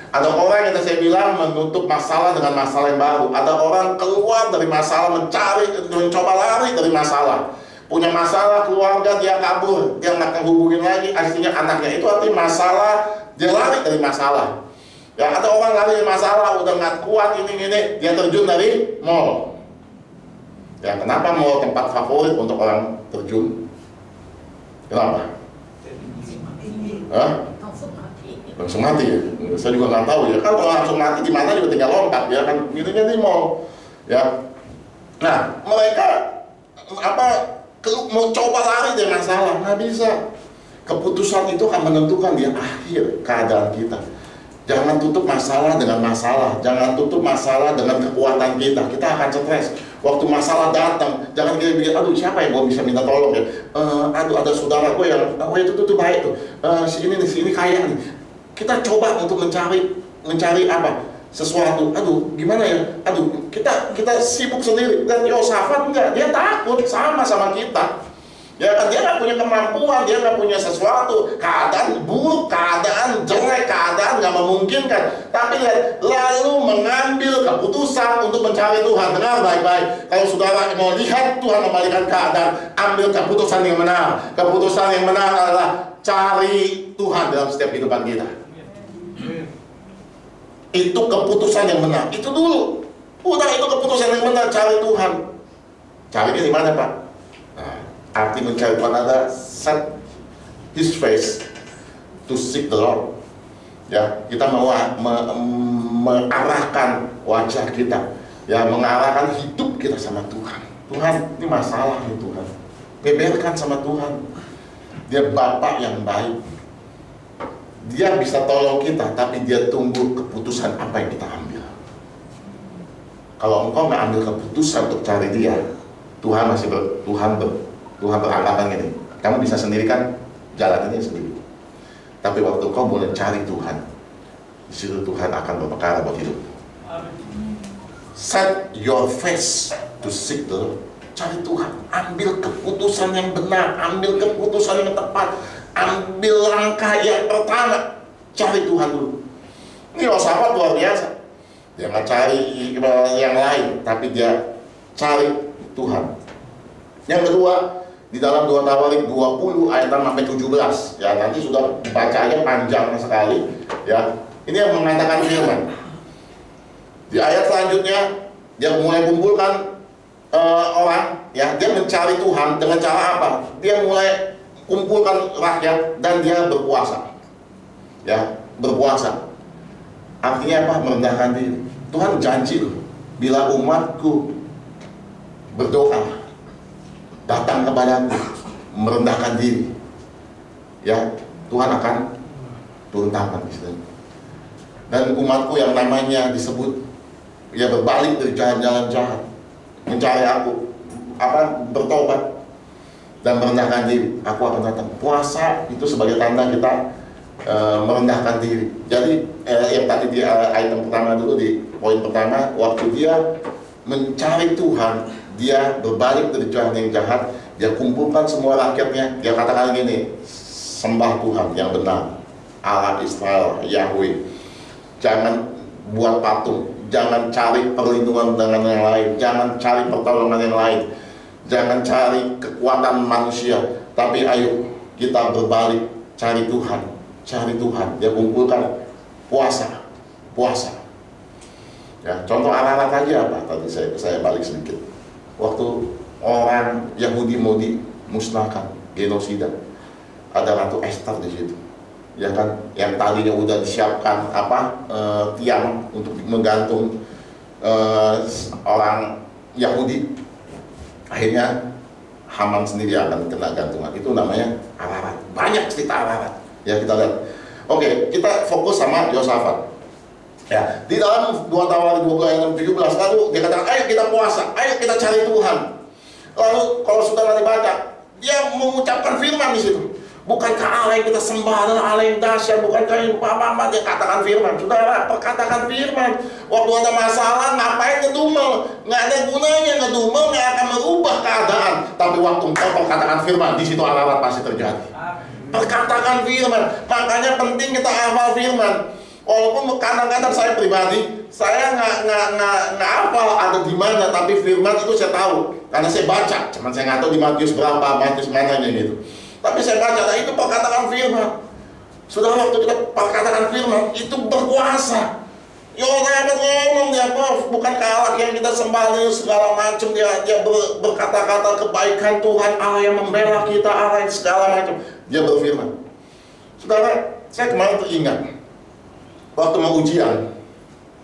Ada orang yang saya bilang menutup masalah dengan masalah yang baru. Ada orang keluar dari masalah, mencoba lari dari masalah. Punya masalah keluarga, dia kabur, dia nggak hubungin lagi. Artinya anaknya itu artinya masalah, dia lari dari masalah. Ya, ada orang lari dari masalah, udah nggak kuat ini, dia terjun dari mall. Ya, kenapa mall tempat favorit untuk orang terjun? Kenapa? Hah? Langsung mati ya? Saya juga nggak tahu ya. Kalau langsung mati di mana juga tinggal lompat ya kan? Gitunya di mall. Ya. Nah, mereka mau coba lari dari masalah, nggak bisa. Keputusan itu akan menentukan di akhir keadaan kita. Jangan tutup masalah dengan masalah. Jangan tutup masalah dengan kekuatan kita. Kita akan stres. Waktu masalah datang, jangan kita pikir, aduh siapa yang gue bisa minta tolong ya? Aduh ada saudara gue yang, oh itu tuh baik tuh. Si ini kaya nih. Kita coba untuk mencari apa? Sesuatu. Aduh, gimana ya? Aduh, kita sibuk sendiri. Dan Yosafat enggak, dia takut sama kita. Ya kan, dia nggak punya kemampuan, dia nggak punya sesuatu. Keadaan buruk, keadaan jelek, keadaan nggak memungkinkan. Tapi lihat, lalu mengambil keputusan untuk mencari Tuhan. Dengar baik-baik. Kalau saudara mau lihat Tuhan membalikan keadaan, ambil keputusan yang benar. Keputusan yang benar adalah cari Tuhan dalam setiap kehidupan kita. Itu keputusan yang benar. Itu dulu. Udah itu keputusan yang benar, cari Tuhan. Carinya di mana, Pak? Nah, arti mencari Tuhan ada set His face to seek the Lord. Ya, kita mau mengarahkan wajah kita, ya, mengarahkan hidup kita sama Tuhan. Tuhan, ini masalah nih Tuhan. Beberkan sama Tuhan. Dia Bapa yang baik. Dia bisa tolong kita, tapi dia tunggu keputusan apa yang kita ambil. Kalau engkau nggak ambil keputusan untuk cari dia, Tuhan Tuhan beranggapan gini, kamu bisa sendiri kan, jalan ini sendiri. Tapi waktu kau mulai cari Tuhan, di situ Tuhan akan berperkara buat hidup. Set your face to seek the Lord. Cari Tuhan, ambil keputusan yang benar, ambil keputusan yang tepat, ambil langkah yang pertama. Cari Tuhan dulu. Ini Yosafat luar biasa. Dia nggak cari yang lain, tapi dia cari Tuhan. Yang kedua, di dalam 2 Tawarik 20 ayat 6 sampai 17, ya, nanti sudah dibacanya panjang sekali, ya. Ini yang mengatakan firman. Di ayat selanjutnya dia mulai kumpulkan orang, ya, dia mencari Tuhan dengan cara apa? Dia mulai kumpulkan rakyat dan dia berpuasa, ya, berpuasa. Artinya apa? Merendahkan diri. Tuhan janji loh, bila umatku berdoa, datang kepadaku, merendahkan diri, ya, Tuhan akan turun tangan di situ. Dan umatku yang namanya disebut, ya, berbalik dari jalan-jalan jahat, mencari aku, bertobat dan merendahkan diri, aku akan datang. Puasa itu sebagai tanda kita merendahkan diri. Jadi yang tadi di item pertama dulu, di poin pertama, waktu dia mencari Tuhan, dia berbalik dari jalan yang jahat, dia kumpulkan semua rakyatnya, dia katakan gini, sembah Tuhan yang benar, Allah Israel, Yahweh. Jangan buat patung, jangan cari perlindungan dengan yang lain, jangan cari pertolongan yang lain, jangan cari kekuatan manusia, tapi ayo kita berbalik, cari Tuhan, cari Tuhan. Dia kumpulkan puasa. Ya, contoh alat aja apa? Tadi saya balik sedikit. Waktu orang Yahudi mau dimusnahkan, genosida, ada Ratu Esther di situ, ya kan, yang tadinya udah disiapkan tiang untuk menggantung orang Yahudi, akhirnya Haman sendiri akan kena gantungan. Itu namanya Ararat. Banyak cerita Ararat, ya, kita lihat. Oke, kita fokus sama Yosafat. Ya, di dalam 2 Tawarik 20 ayat 17, lalu dia katakan, ayo kita puasa, ayo kita cari Tuhan. Lalu kalau saudara dibaca, dia mengucapkan firman di situ. Bukankah Allah yang kita sembah adalah Allah yang dahsyat? Bukankah yang apa-apa? Dia katakan firman. Saudara, perkatakan firman. Waktu ada masalah, ngapain ngedumel? Nggak ada gunanya ngedumel, nggak akan merubah keadaan. Tapi waktu engkau perkatakan firman, di situ Allah pasti terjadi. Perkatakan firman. Makanya penting kita hafal firman. Walaupun kadang-kadang saya pribadi, saya nggak hafal ada di mana, tapi firman itu saya tahu karena saya baca. Cuman saya nggak tahu di Matius berapa, Matius mananya gitu. Tapi saya baca, nah itu perkataan firman. Sudah waktu kita perkataan firman, itu berkuasa. Yosafat ngomong dia, bukan Allah yang kita sembah segala macam, dia berkata-kata kebaikan Tuhan, Allah yang membela kita, Allah yang segala macam. Dia berfirman. Saudara, saya kemarin teringat waktu mau ujian,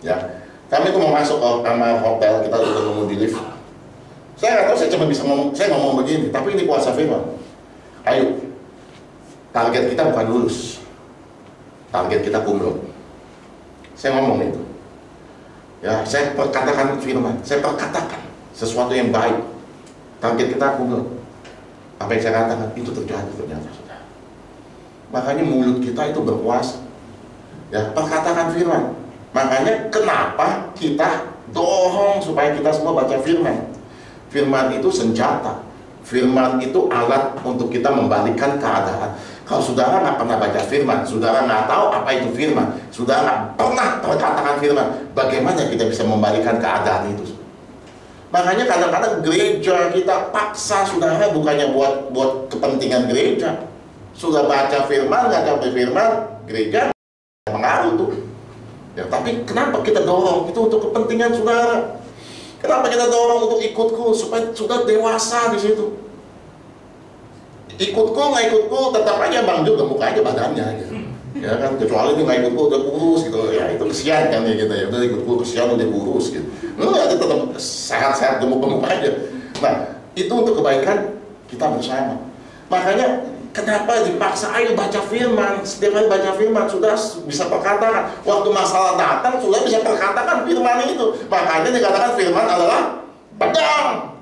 ya, kami itu mau masuk ke kamar hotel, kita udah nunggu di lift. Saya nggak tahu, saya cuma bisa ngomong, saya ngomong begini, tapi ini kuasa firman. Ayo, target kita bukan lulus, target kita kumlot. Saya ngomong itu, ya, saya perkatakan firman, saya perkatakan sesuatu yang baik. Target kita kumlot. Apa yang saya katakan itu terjadi ternyata, saudara. Makanya mulut kita itu berkuasa. Ya, perkatakan firman. Makanya kenapa kita dorong supaya kita semua baca firman. Firman itu senjata. Firman itu alat untuk kita membalikkan keadaan. Kalau saudara nggak pernah baca firman, saudara nggak tahu apa itu firman, saudara nggak pernah perkatakan firman, bagaimana kita bisa membalikkan keadaan itu? Makanya kadang-kadang gereja kita paksa saudara, bukannya buat kepentingan gereja. Sudah baca firman, nggak baca firman, gereja pengaruh tuh. Ya, tapi kenapa kita dorong itu untuk kepentingan saudara? Kenapa kita dorong untuk ikutku supaya sudah dewasa di situ? Ikutku nggak ikutku tetap aja Bang Jul gemuk aja badannya gitu. Ya kan, kecuali dia nggak ikutku udah kurus gitu, ya itu kesian kan ya gitu ya, udah ikutku kesian udah kurus gitu. Enggak, dia tetap sehat-sehat gemuk-gemuk aja. Nah, itu untuk kebaikan kita bersama. Makanya kenapa dipaksa ayo baca firman, setiap kali baca firman sudah bisa perkatakan. Waktu masalah datang sudah bisa perkatakan firman itu. Makanya dikatakan firman adalah pedang.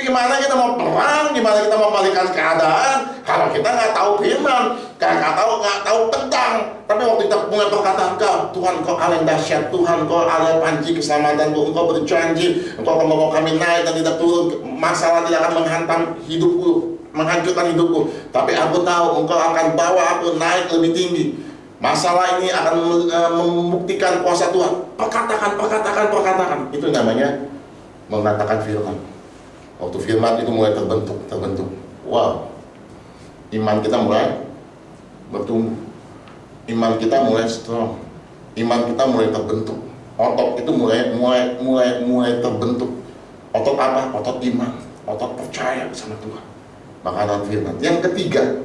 Gimana kita mau perang, gimana kita mau balikan keadaan kalau kita nggak tahu firman, nggak tahu pedang. Tapi waktu kita mulai perkataan Tuhan kau Allah yang dahsyat, Tuhan kau Allah panji keselamatan, Engkau berjanji Engkau akan membawa kami naik dan tidak turun, masalah tidak akan menghantam hidupku, menghancurkan hidupku, tapi aku tahu Engkau akan bawa aku naik lebih tinggi. Masalah ini akan membuktikan kuasa Tuhan. Perkatakan. Itu namanya mengatakan firman. Waktu firman itu mulai terbentuk. Wow, iman kita mulai bertumbuh, iman kita mulai strong, iman kita mulai terbentuk. Otot itu mulai terbentuk. Otot apa? Otot iman, otot percaya sama Tuhan. Makanan firman. Yang ketiga,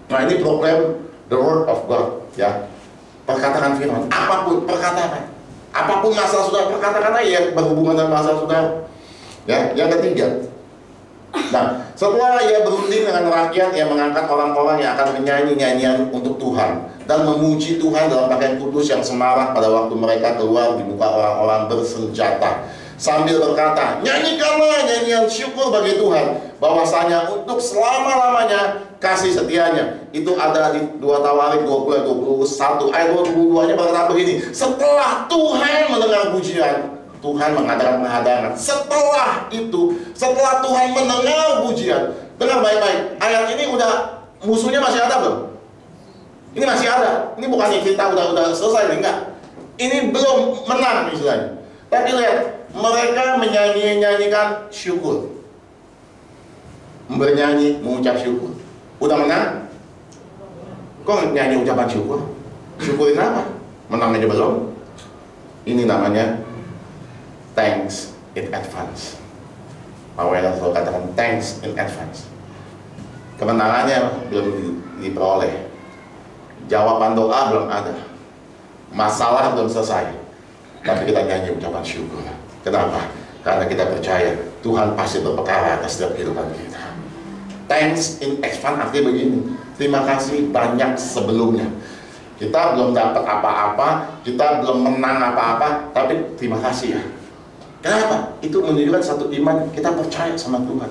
nah ini program the word of God, ya. Perkatakan firman, apapun perkatakan, apapun masalah saudara perkatakan aja ya, berhubungan dengan masalah saudara. Ya, yang ketiga. Nah, setelah ia berunding dengan rakyat, ia mengangkat orang-orang yang akan menyanyi nyanyian untuk Tuhan dan memuji Tuhan dalam pakaian kudus yang semarak pada waktu mereka keluar di muka orang-orang bersenjata, sambil berkata, nyanyikanlah nyanyian syukur bagi Tuhan, bahwasanya untuk selama-lamanya kasih setianya. Itu ada di 2 Tawarik 20-21 ayat 22-nya berkata begini, setelah Tuhan mendengar pujian, Tuhan mengadakan penghadangan. Setelah itu, setelah Tuhan mendengar pujian, dengar baik-baik, ayat ini udah musuhnya masih ada belum? Ini masih ada. Ini bukannya kita udah selesai, enggak. Ini belum menang istilahnya. Tapi lihat, mereka menyanyikan syukur, bernyanyi mengucap syukur. Udah menang? Kok nyanyi ucapan syukur? Syukurin apa? Menang aja belum? Ini namanya thanks in advance. Pak Wela selalu katakan thanks in advance. Kemenangannya belum diperoleh, jawaban doa belum ada, masalah belum selesai, tapi kita nyanyi ucapan syukur. Kenapa? Karena kita percaya Tuhan pasti berperkara atas setiap kehidupan kita. Thanks in advance artinya begini, terima kasih banyak sebelumnya. Kita belum dapat apa-apa, kita belum menang apa-apa, tapi terima kasih ya. Kenapa? Itu menunjukkan satu iman, kita percaya sama Tuhan.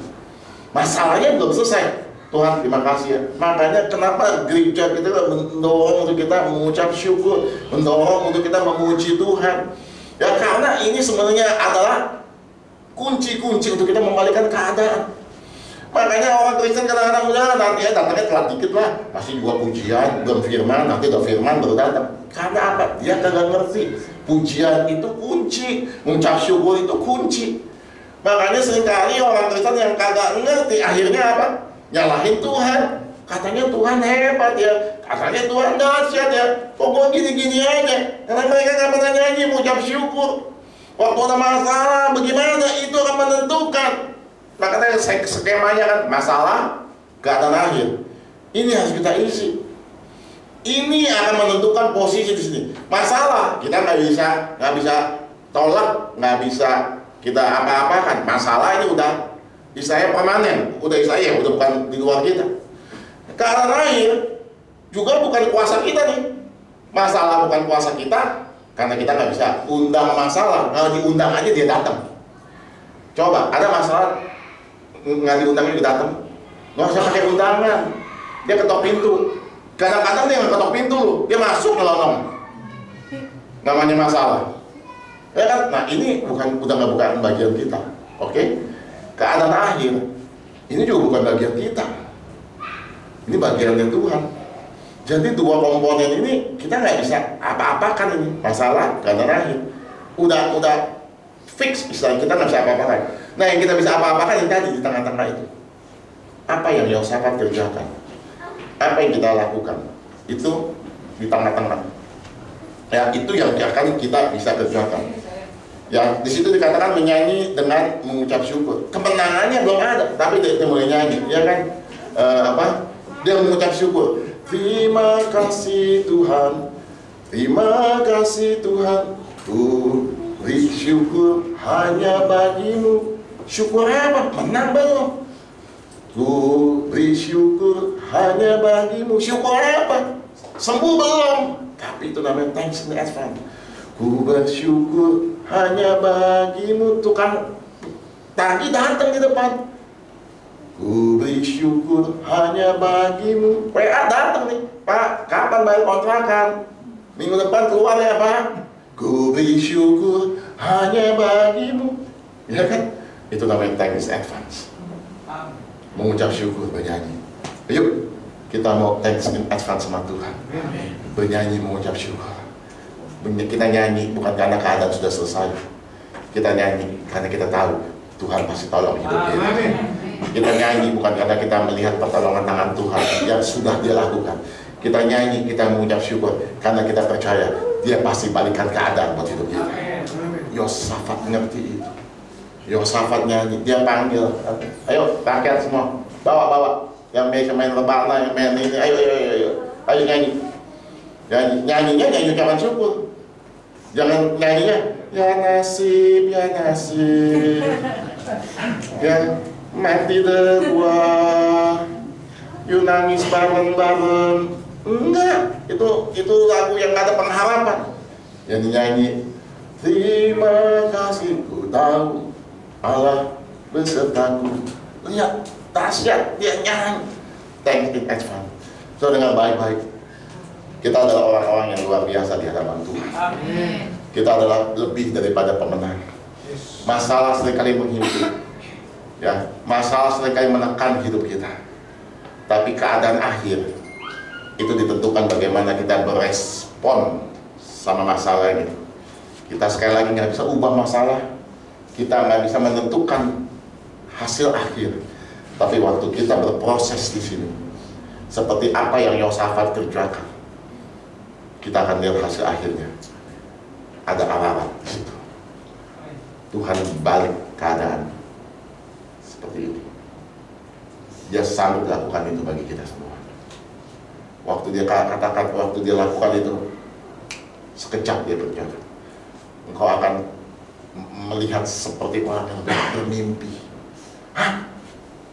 Masalahnya belum selesai. Tuhan terima kasih ya. Makanya kenapa gereja kita mendorong untuk kita mengucap syukur, mendorong untuk kita memuji Tuhan. Ya karena ini sebenarnya adalah kunci-kunci untuk kita membalikan keadaan. Makanya orang Kristen kadang-kadang udah nanti ya datangnya telat dikit lah, masih juga pujian, belum firman, nanti udah firman baru datang. Karena apa? Dia kagak ngerti. Pujian itu kunci, mengucap syukur itu kunci. Makanya seringkali orang Kristen yang kagak ngerti akhirnya apa? Nyalahin Tuhan. Katanya Tuhan hebat ya, katanya Tuhan dahsyat ya. Kok gue gini-gini aja? Karena mereka nggak pernah nyanyi mengucap syukur. Waktu ada masalah, bagaimana itu akan menentukan. Makanya skemanya kan masalah gak ada akhir. Ini harus kita isi. Ini akan menentukan posisi di sini. Masalah kita nggak bisa tolak, nggak bisa kita apa-apakan. Masalah ini udah istilahnya permanen, udah istilahnya udah bukan di luar kita. Karena akhir juga bukan kuasa kita nih. Masalah bukan kuasa kita, karena kita nggak bisa undang masalah. Kalau diundang aja dia datang. Coba ada masalah nggak diundang dia datang, nggak usah pakai undangan, dia ketok pintu. Kadang-kadang dia nggak ketok pintu, dia masuk nyelonong, namanya masalah. Ya kan? Nah ini udah nggak bukan bagian kita, oke? Keadaan akhir ini juga bukan bagian kita, ini bagiannya Tuhan. Jadi dua komponen ini kita nggak bisa apa-apakan ini masalah keadaan akhir. Udah fix istilah kita nggak bisa apa-apakan. Nah yang kita bisa apa-apakan yang tadi di tengah-tengah itu. Apa yang Yosafat kerjakan? Apa yang kita lakukan? Itu di tengah-tengah. Ya itu yang akan kita bisa kerjakan. Ya di situ dikatakan menyanyi dengan mengucap syukur. Kemenangannya belum ada, tapi dia mulai nyanyi, ya kan? Dia mengucap syukur. Terima kasih Tuhan, terima kasih Tuhan, ku beri syukur hanya bagimu. Syukur apa? Menang belum? Ku beri syukur hanya bagimu. Syukur apa? Sembuh belum? Tapi itu namanya thanks in advance. Ku bersyukur hanya bagimu. Tukang tagih datang di depan. Ku beri syukur hanya bagimu. WA datang nih, Pak, kapan bayar kontrakan? Minggu depan keluar ya Pak. Ku beri syukur hanya bagimu. Ya kan? Itu namanya thanks in advance. Mengucap syukur, bernyanyi. Ayo, kita mau thanks in advance sama Tuhan. Bernyanyi, mengucap syukur. Kita nyanyi bukan karena keadaan sudah selesai. Kita nyanyi karena kita tahu Tuhan pasti tolong hidup kita. Kita nyanyi bukan karena kita melihat pertolongan tangan Tuhan yang sudah Dia lakukan. Kita nyanyi, kita mengucap syukur karena kita percaya Dia pasti balikan keadaan buat hidup kita. Yosafat ngerti itu. Yosafat nyanyi, dia panggil, ayo rakyat semua, bawa yang biasa main rebana, yang main ini, ayo nyanyi. Nyanyi ucapan syukur. Jangan nyanyinya ya nasib, ya mati debuah, you nangis bareng-bareng. Enggak, itu lagu yang gak ada pengharapan. Yang nyanyi, terima kasih ku tahu Allah besertaku. Lihat, dahsyat dia nyanyi. Thanks in advance. So dengan baik-baik, kita adalah orang-orang yang luar biasa di hadapan Tuhan. Amin. Kita adalah lebih daripada pemenang. Masalah seringkali menghimpit, ya, masalah seringkali menekan hidup kita. Tapi keadaan akhir itu ditentukan bagaimana kita berespon sama masalah ini. Kita sekali lagi nggak bisa ubah masalah, kita nggak bisa menentukan hasil akhir. Tapi waktu kita berproses di sini, seperti apa yang Yosafat kerjakan, kita akan lihat hasil akhirnya. Ada arahan di situ. Tuhan balik keadaan seperti ini. Dia sanggup lakukan itu bagi kita semua. Waktu dia katakan, waktu dia lakukan itu, sekejap dia berjalan. Engkau akan melihat seperti orang yang bermimpi. Hah?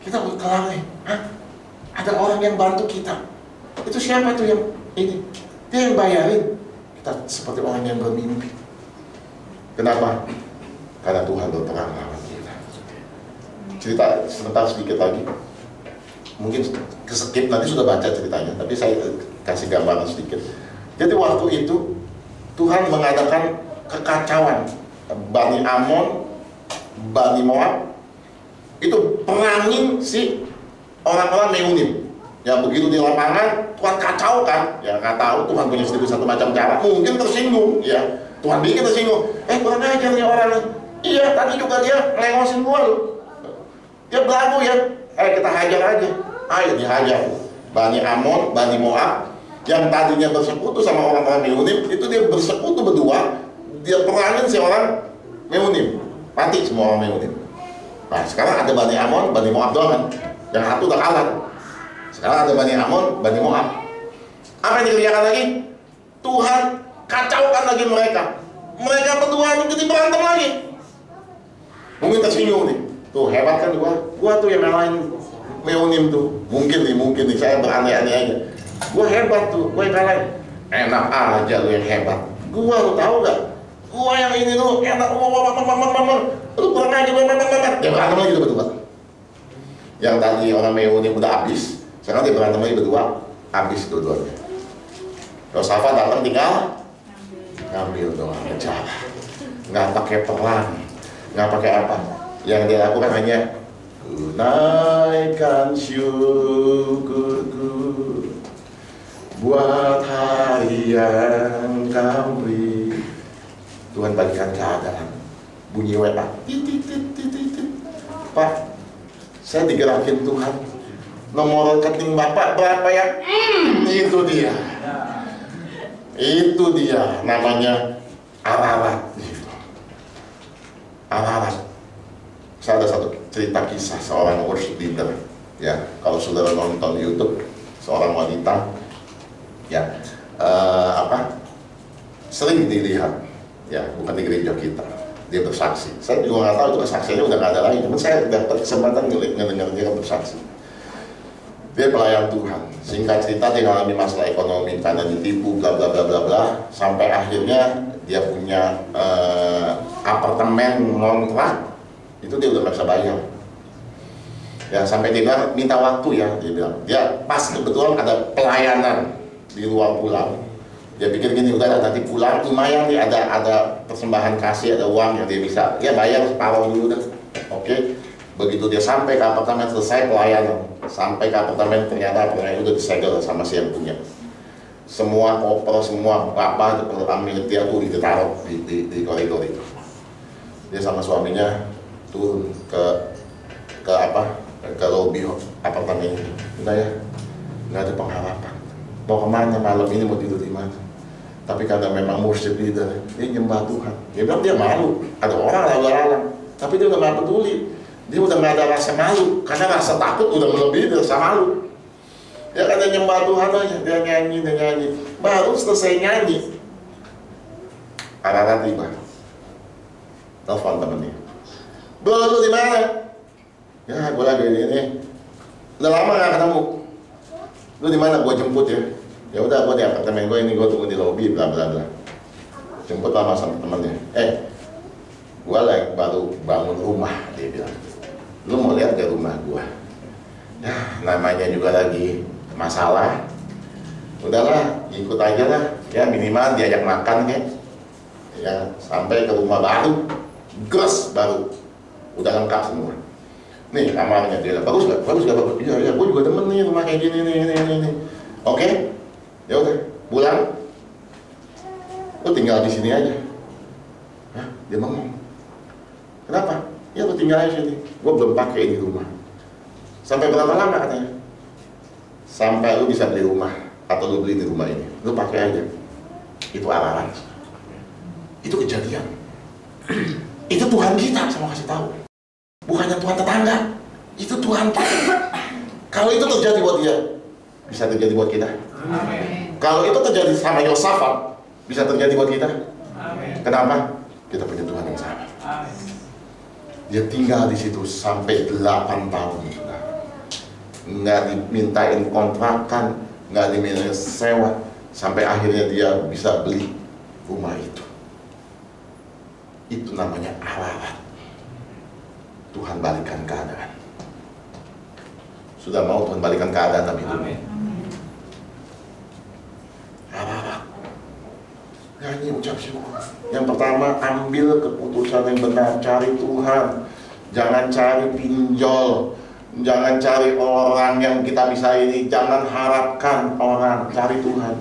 Kita kelar nih. Hah? Ada orang yang bantu kita. Itu siapa tuh yang ini? Dia yang bayarin. Kita seperti orang yang bermimpi. Kenapa? Karena Tuhan berperang lawan kita. Cerita sebentar sedikit lagi. Mungkin keskip, nanti sudah baca ceritanya, tapi saya kasih gambaran sedikit. Jadi waktu itu Tuhan mengadakan kekacauan. Bani Amon, Bani Moab itu perangin si orang-orang Meunim. Ya begitu di lapangan Tuhan kacau kan? Ya nggak tahu, Tuhan punya satu macam cara. Mungkin tersinggung, ya Tuhan bikin tersinggung. Kurang ajar nih orang. Iya, tadi juga dia ngelengosin gua loh. Dia belagu ya. Kita hajar aja. Ayo dihajar. Bani Amon, Bani Moab yang tadinya bersekutu sama orang-orang Meunim, itu dia bersekutu berdua. Dia perangin si orang Meunim. Mati semua orang Meunim. Nah sekarang ada Bani Amon, Bani Moab doang kan. Yang satu udah kalah. Sekarang ada Bani Amon, Bani Moab. Apa yang dikerjakan lagi? Tuhan kacaukan lagi mereka. Mereka berdua jadi berantem lagi. Mungkin tersinggung nih. Tuh hebat kan gua tuh yang lain Meunim tuh. Mungkin nih saya beraneh-aneh aja. Gua hebat tuh, gua yang kalahin. Enak aja lu yang hebat. Gua lu tahu gak? Gua yang ini lu enak. Lu kurang aja dia berantem lagi berdua. Yang tadi orang Meunim udah habis, sekarang dia berantem lagi berdua, habis dua-duanya. Yosafat datang tinggal ngambil doang aja. Nggak pakai perang, nggak pakai apa. Yang dia lakukan hanya naikkan syukurku buat hari yang kau beri. Tuhan balikan keadaan. Bunyi WA, Pak, saya digerakin Tuhan. Nomor rekening Bapak berapa ya? Itu dia. Itu dia namanya ararat. Ararat. Saya ada satu cerita kisah seorang worship leader Ya, kalau saudara nonton YouTube seorang wanita, ya sering dilihat, ya bukan di gereja kita, dia bersaksi. Saya juga nggak tahu itu kesaksiannya udah nggak ada lagi, cuman saya dapat kesempatan ngedengar dia bersaksi. Dia pelayan Tuhan. Singkat cerita dia mengalami masalah ekonomi karena ditipu bla bla bla bla bla, sampai akhirnya dia punya apartemen ngontrak, itu dia udah nggak bisa bayar. Ya sampai dia bilang minta waktu ya, dia bilang. Dia pas kebetulan ada pelayanan di luar pulau. Dia pikir gini, udah nanti pulang lumayan nih, ada persembahan kasih, ada uang yang dia bisa, ya bayar separuh dulu dah. Oke. Begitu dia sampai ke apartemen, selesai pelayanan, sampai ke apartemen ternyata apartemen udah disegel sama si yang punya. Semua koper, semua apa ambil dia tuh ditaruh di koridor itu. Dia sama suaminya turun ke lobi apartemen itu. Udah ya, nggak ada pengharapan. Mau kemana malam ini, mau tidur di mana? Tapi karena memang worship leader, dia nyembah Tuhan. Dia bilang dia malu, ada orang lalu-lalang, tapi dia udah nggak peduli. Dia udah nggak ada rasa malu, karena rasa takut udah melebihi dari rasa malu. Dia kan nyembah Tuhan aja, dia nyanyi. Baru selesai nyanyi, Arara tiba, telepon temennya. Bro, lu di mana? Ya, gue lagi ini. Udah lama nggak ketemu. Lu di mana? Gue jemput ya. Ya udah, gue di apartemen gue ini, gue tunggu di lobi, bla bla bla. Jemput lama sama temennya. Gue lagi baru bangun rumah, dia bilang. Lu mau lihat ke rumah gua? Ya, namanya juga lagi masalah. Udahlah, ikut aja lah. Ya minimal diajak makan ya, sampai ke rumah baru, gres baru, udah lengkap semua. Nih kamarnya dia, bagus gak? Bagus. Iya, gua juga demen nih rumah kayak gini nih. Oke, ya udah, pulang. Lu tinggal di sini aja. Hah? Dia ngomong. Kenapa? Ya lu tinggal aja sini, gue belum pakai ini rumah. Sampai berapa lama katanya? Sampai lu bisa beli rumah, atau lu beli di rumah ini, lu pakai aja. Itu arahan. Itu kejadian. Itu Tuhan kita, saya mau kasih tahu. Bukannya Tuhan tetangga, itu Tuhan kita. Kalau itu terjadi buat dia, bisa terjadi buat kita. Amin. Kalau itu terjadi sama Yosafat, bisa terjadi buat kita. Amin. Kenapa? Kita punya Tuhan yang sama. Amin. Dia tinggal di situ sampai 8 tahun, nggak dimintain kontrakan, nggak dimintain sewa, sampai akhirnya dia bisa beli rumah itu. Itu namanya ararat. Tuhan balikan keadaan. Sudah mau Tuhan balikan keadaan dalam hidup. Ararat. Nyanyi, ucap syukur. Yang pertama, ambil keputusan yang benar, cari Tuhan. Jangan cari pinjol, jangan cari orang yang kita bisa ini, jangan harapkan orang, cari Tuhan.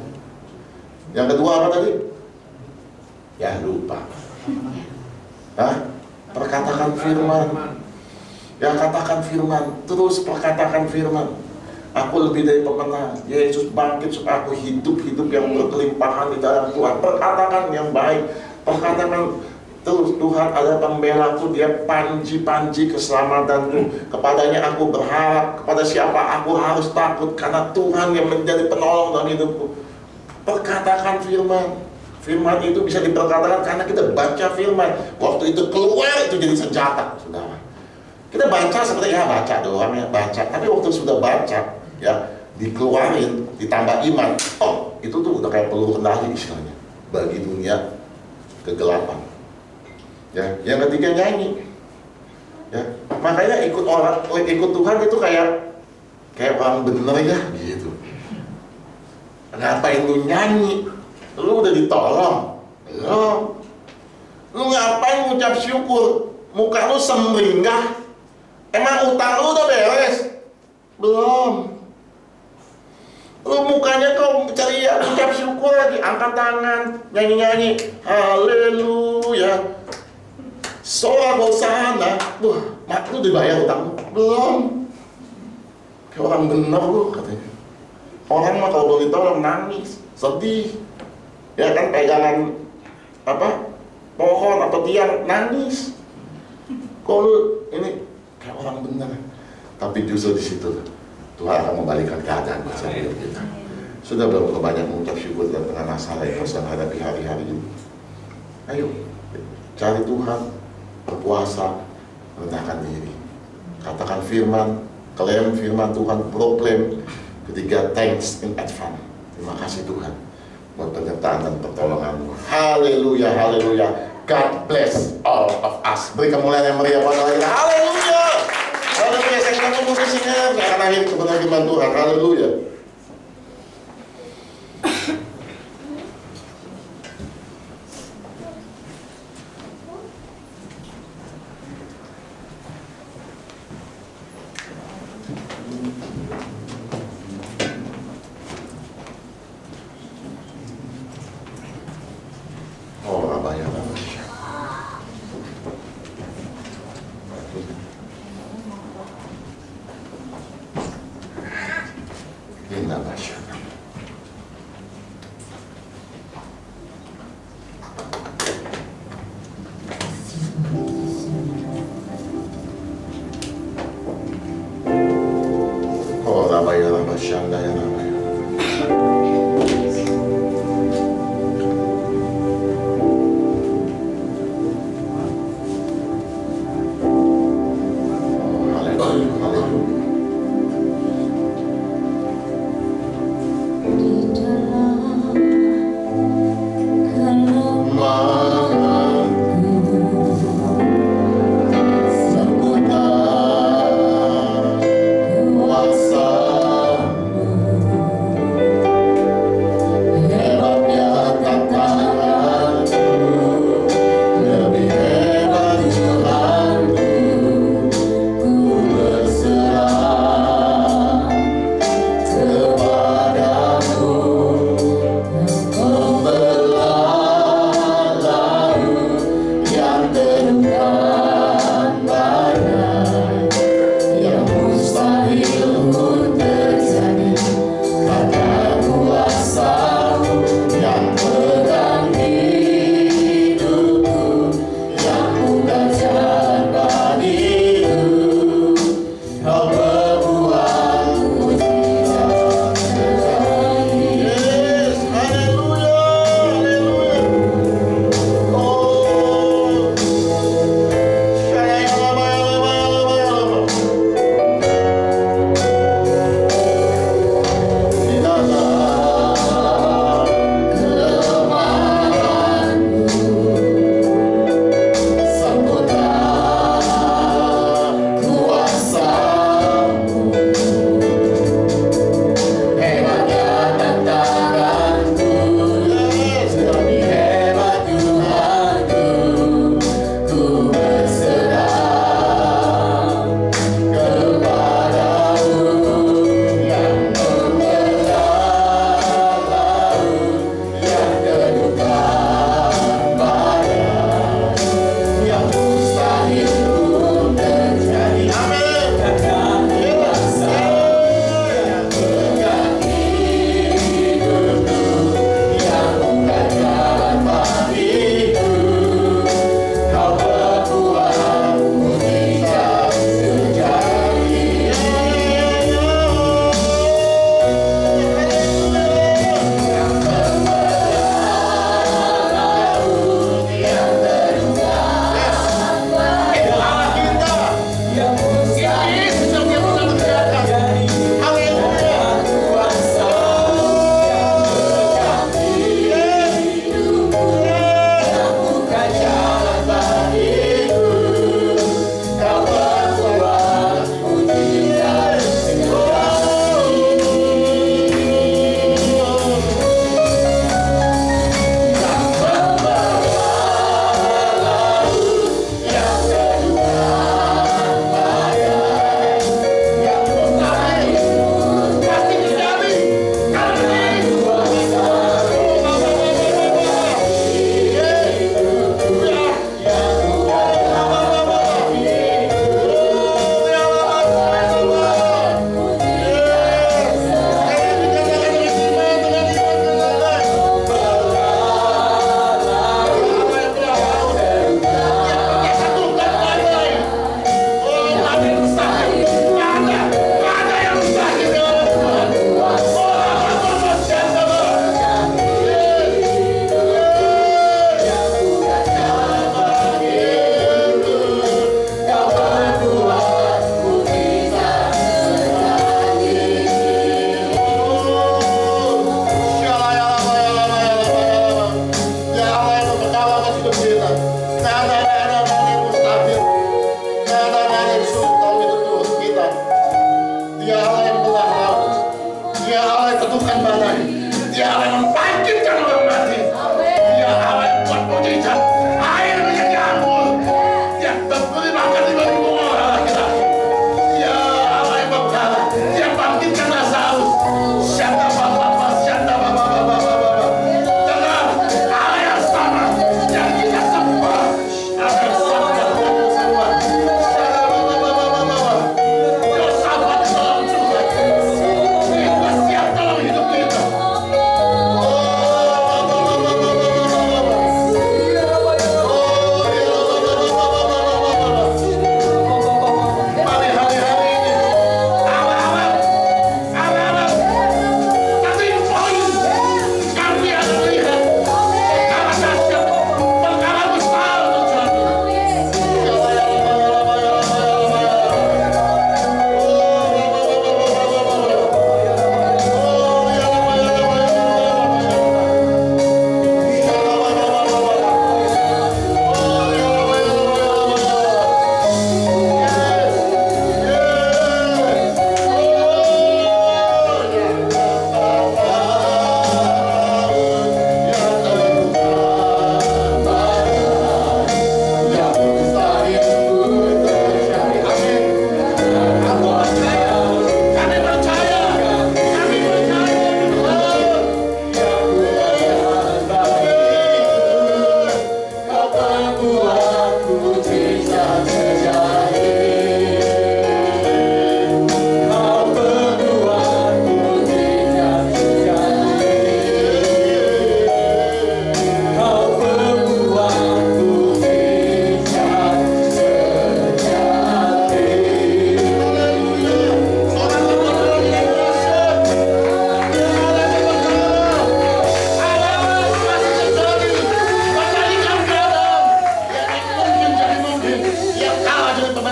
Yang kedua apa tadi? Ya lupa. Perkatakan firman. Ya katakan firman, terus perkatakan firman. Aku lebih dari pemenang. Yesus bangkit supaya aku hidup yang berkelimpahan di dalam Tuhan. Perkatakan yang baik. Perkatakan terus, Tuhan ada pembelaku, dia panji keselamatanku. Kepadanya aku berharap. Kepada siapa aku harus takut, karena Tuhan yang menjadi penolong dalam hidupku. Perkatakan firman. Firman itu bisa diperkatakan karena kita baca firman. Waktu itu keluar itu jadi senjata, saudara. Kita baca seperti ya baca doang ya, baca. Tapi waktu sudah baca, ya dikeluarin, ditambah iman. Oh, itu tuh udah kayak peluru kendali istilahnya bagi dunia kegelapan. Ya, yang ketiga nyanyi. Ya, makanya ikut Tuhan itu kayak orang bener ya, gitu. Ngapain lu nyanyi? Lu udah ditolong, belum? Lu ngapain ngucap syukur? Muka lu semringah. Emang utang lu udah beres? Belum. Lu mukanya kau ceria, ucap syukur lagi, angkat tangan, nyanyi-nyanyi, haleluya, soal hosana. Wah, mak lu dibayar utang? Belum. Kayak orang bener lu katanya. Orang mah kalau boleh tolong nangis, sedih. Ya kan pegangan pohon atau tiang nangis. Kalau ini kayak orang bener. Tapi justru di situ Tuhan akan membalikan keadaan masa hidup kita. Sudah berapa banyak mengucap syukur dan tengah masalah yang harus hadapi hari-hari ini? Ayo, cari Tuhan, berpuasa, rendahkan diri. Katakan firman, klaim firman Tuhan, proklaim. Ketiga, thanks in advance. Terima kasih Tuhan buat penyertaan dan pertolongan-Mu. Haleluya, haleluya. God bless all of us. Beri kemuliaan yang meriah pada Allah. Haleluya. Haleluya. Saya akan musisinya. Saya akan akhiri kebenaran firman Tuhan. Haleluya. Kuasa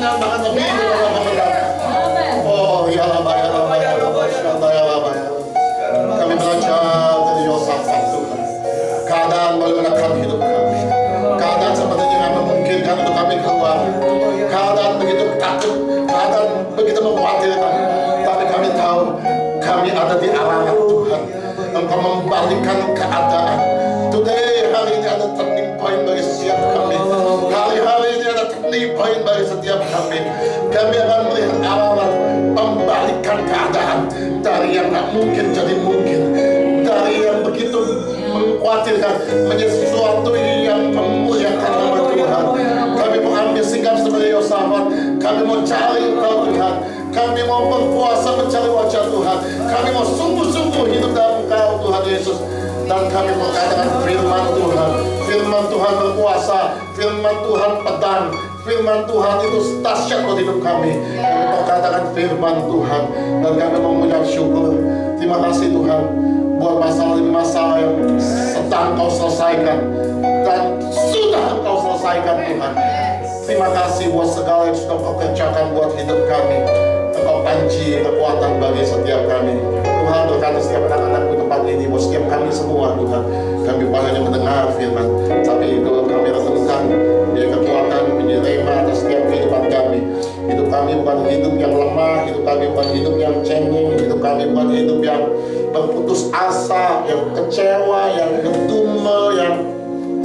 banyak banget lebih dari pemenang. Oh ya Rabbi, ya Rabbi, ya Rabbi, ya Rabbi. Kami belajar dari Yosafat Tuhan. Keadaan menekan hidup kami. Keadaan sepertinya yang memungkinkan untuk kami keluar. Keadaan begitu takut, keadaan begitu mengkhawatirkan. Tapi kami tahu kami ada di alamat Tuhan. Engkau membalikkan keadaan. Today, hari ini ada turning point bagi setiap kami. Hari-hari ini ada turning point bagi setiap kami. Kami akan melihat alamat membalikkan keadaan dari yang tak mungkin jadi mungkin, dari yang begitu mengkhawatirkan menjadi sesuatu yang memuliakan nama Tuhan. Kami mau ambil sikap seperti Yosafat. Kami mau cari Engkau Tuhan. Kami mau berpuasa mencari wajah Tuhan. Kami mau sungguh-sungguh hidup dalam Engkau Tuhan Yesus. Dan kami mau katakan firman Tuhan. Firman Tuhan berkuasa. Firman Tuhan pedang. Firman Tuhan itu dahsyat buat hidup kami. Kami mau katakan firman Tuhan. Dan kami mau mengucap syukur. Terima kasih Tuhan buat masalah yang sedang Kau selesaikan dan sudah Kau selesaikan Tuhan. Terima kasih buat segala yang sudah Kau kerjakan buat hidup kami. Engkau panci kekuatan bagi setiap kami. Tuhan berkati setiap anak-anak di tempat ini, buat setiap kami semua Tuhan. Kami bukan hanya mendengar firman, tapi itu kami renungkan menjadi kekuatan, menjadi rema atas setiap kehidupan kami. Hidup kami bukan hidup yang lemah, hidup kami bukan hidup yang cengeng, hidup kami bukan hidup yang berputus asa, yang kecewa, yang ngedumel, yang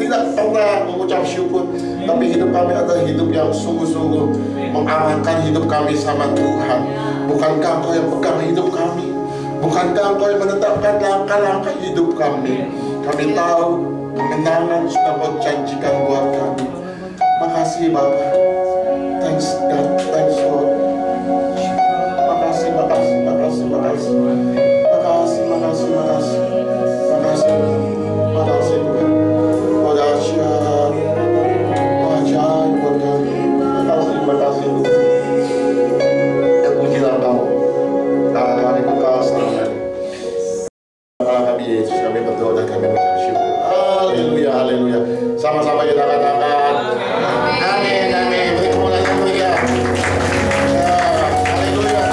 tidak pernah mengucap syukur. Tapi hidup kami adalah hidup yang sungguh-sungguh mengarahkan hidup kami sama Tuhan. Bukankah Engkau yang pegang hidup kami? Bukankah Engkau yang menetapkan langkah-langkah hidup kami? Kami tahu kemenangan sudah Kau janjikan buat kami. Makasih Bapa. Thanks God, thanks Lord. Makasih, makasih, makasih, makasih. Makasih, makasih, makasih. Makasih, makasih Tuhan. Kau dahsyat, Kau ajaib buat kami. Makasih, makasih Tuhan. Terpujilah Kau. Kami kekal selamanya. Kami Yesus, kami berdoa dan kami mengucap syukur. Haleluya, haleluya. Sama-sama kita katakan. Amin, amin. Beri kemuliaan yang mulia. Haleluya.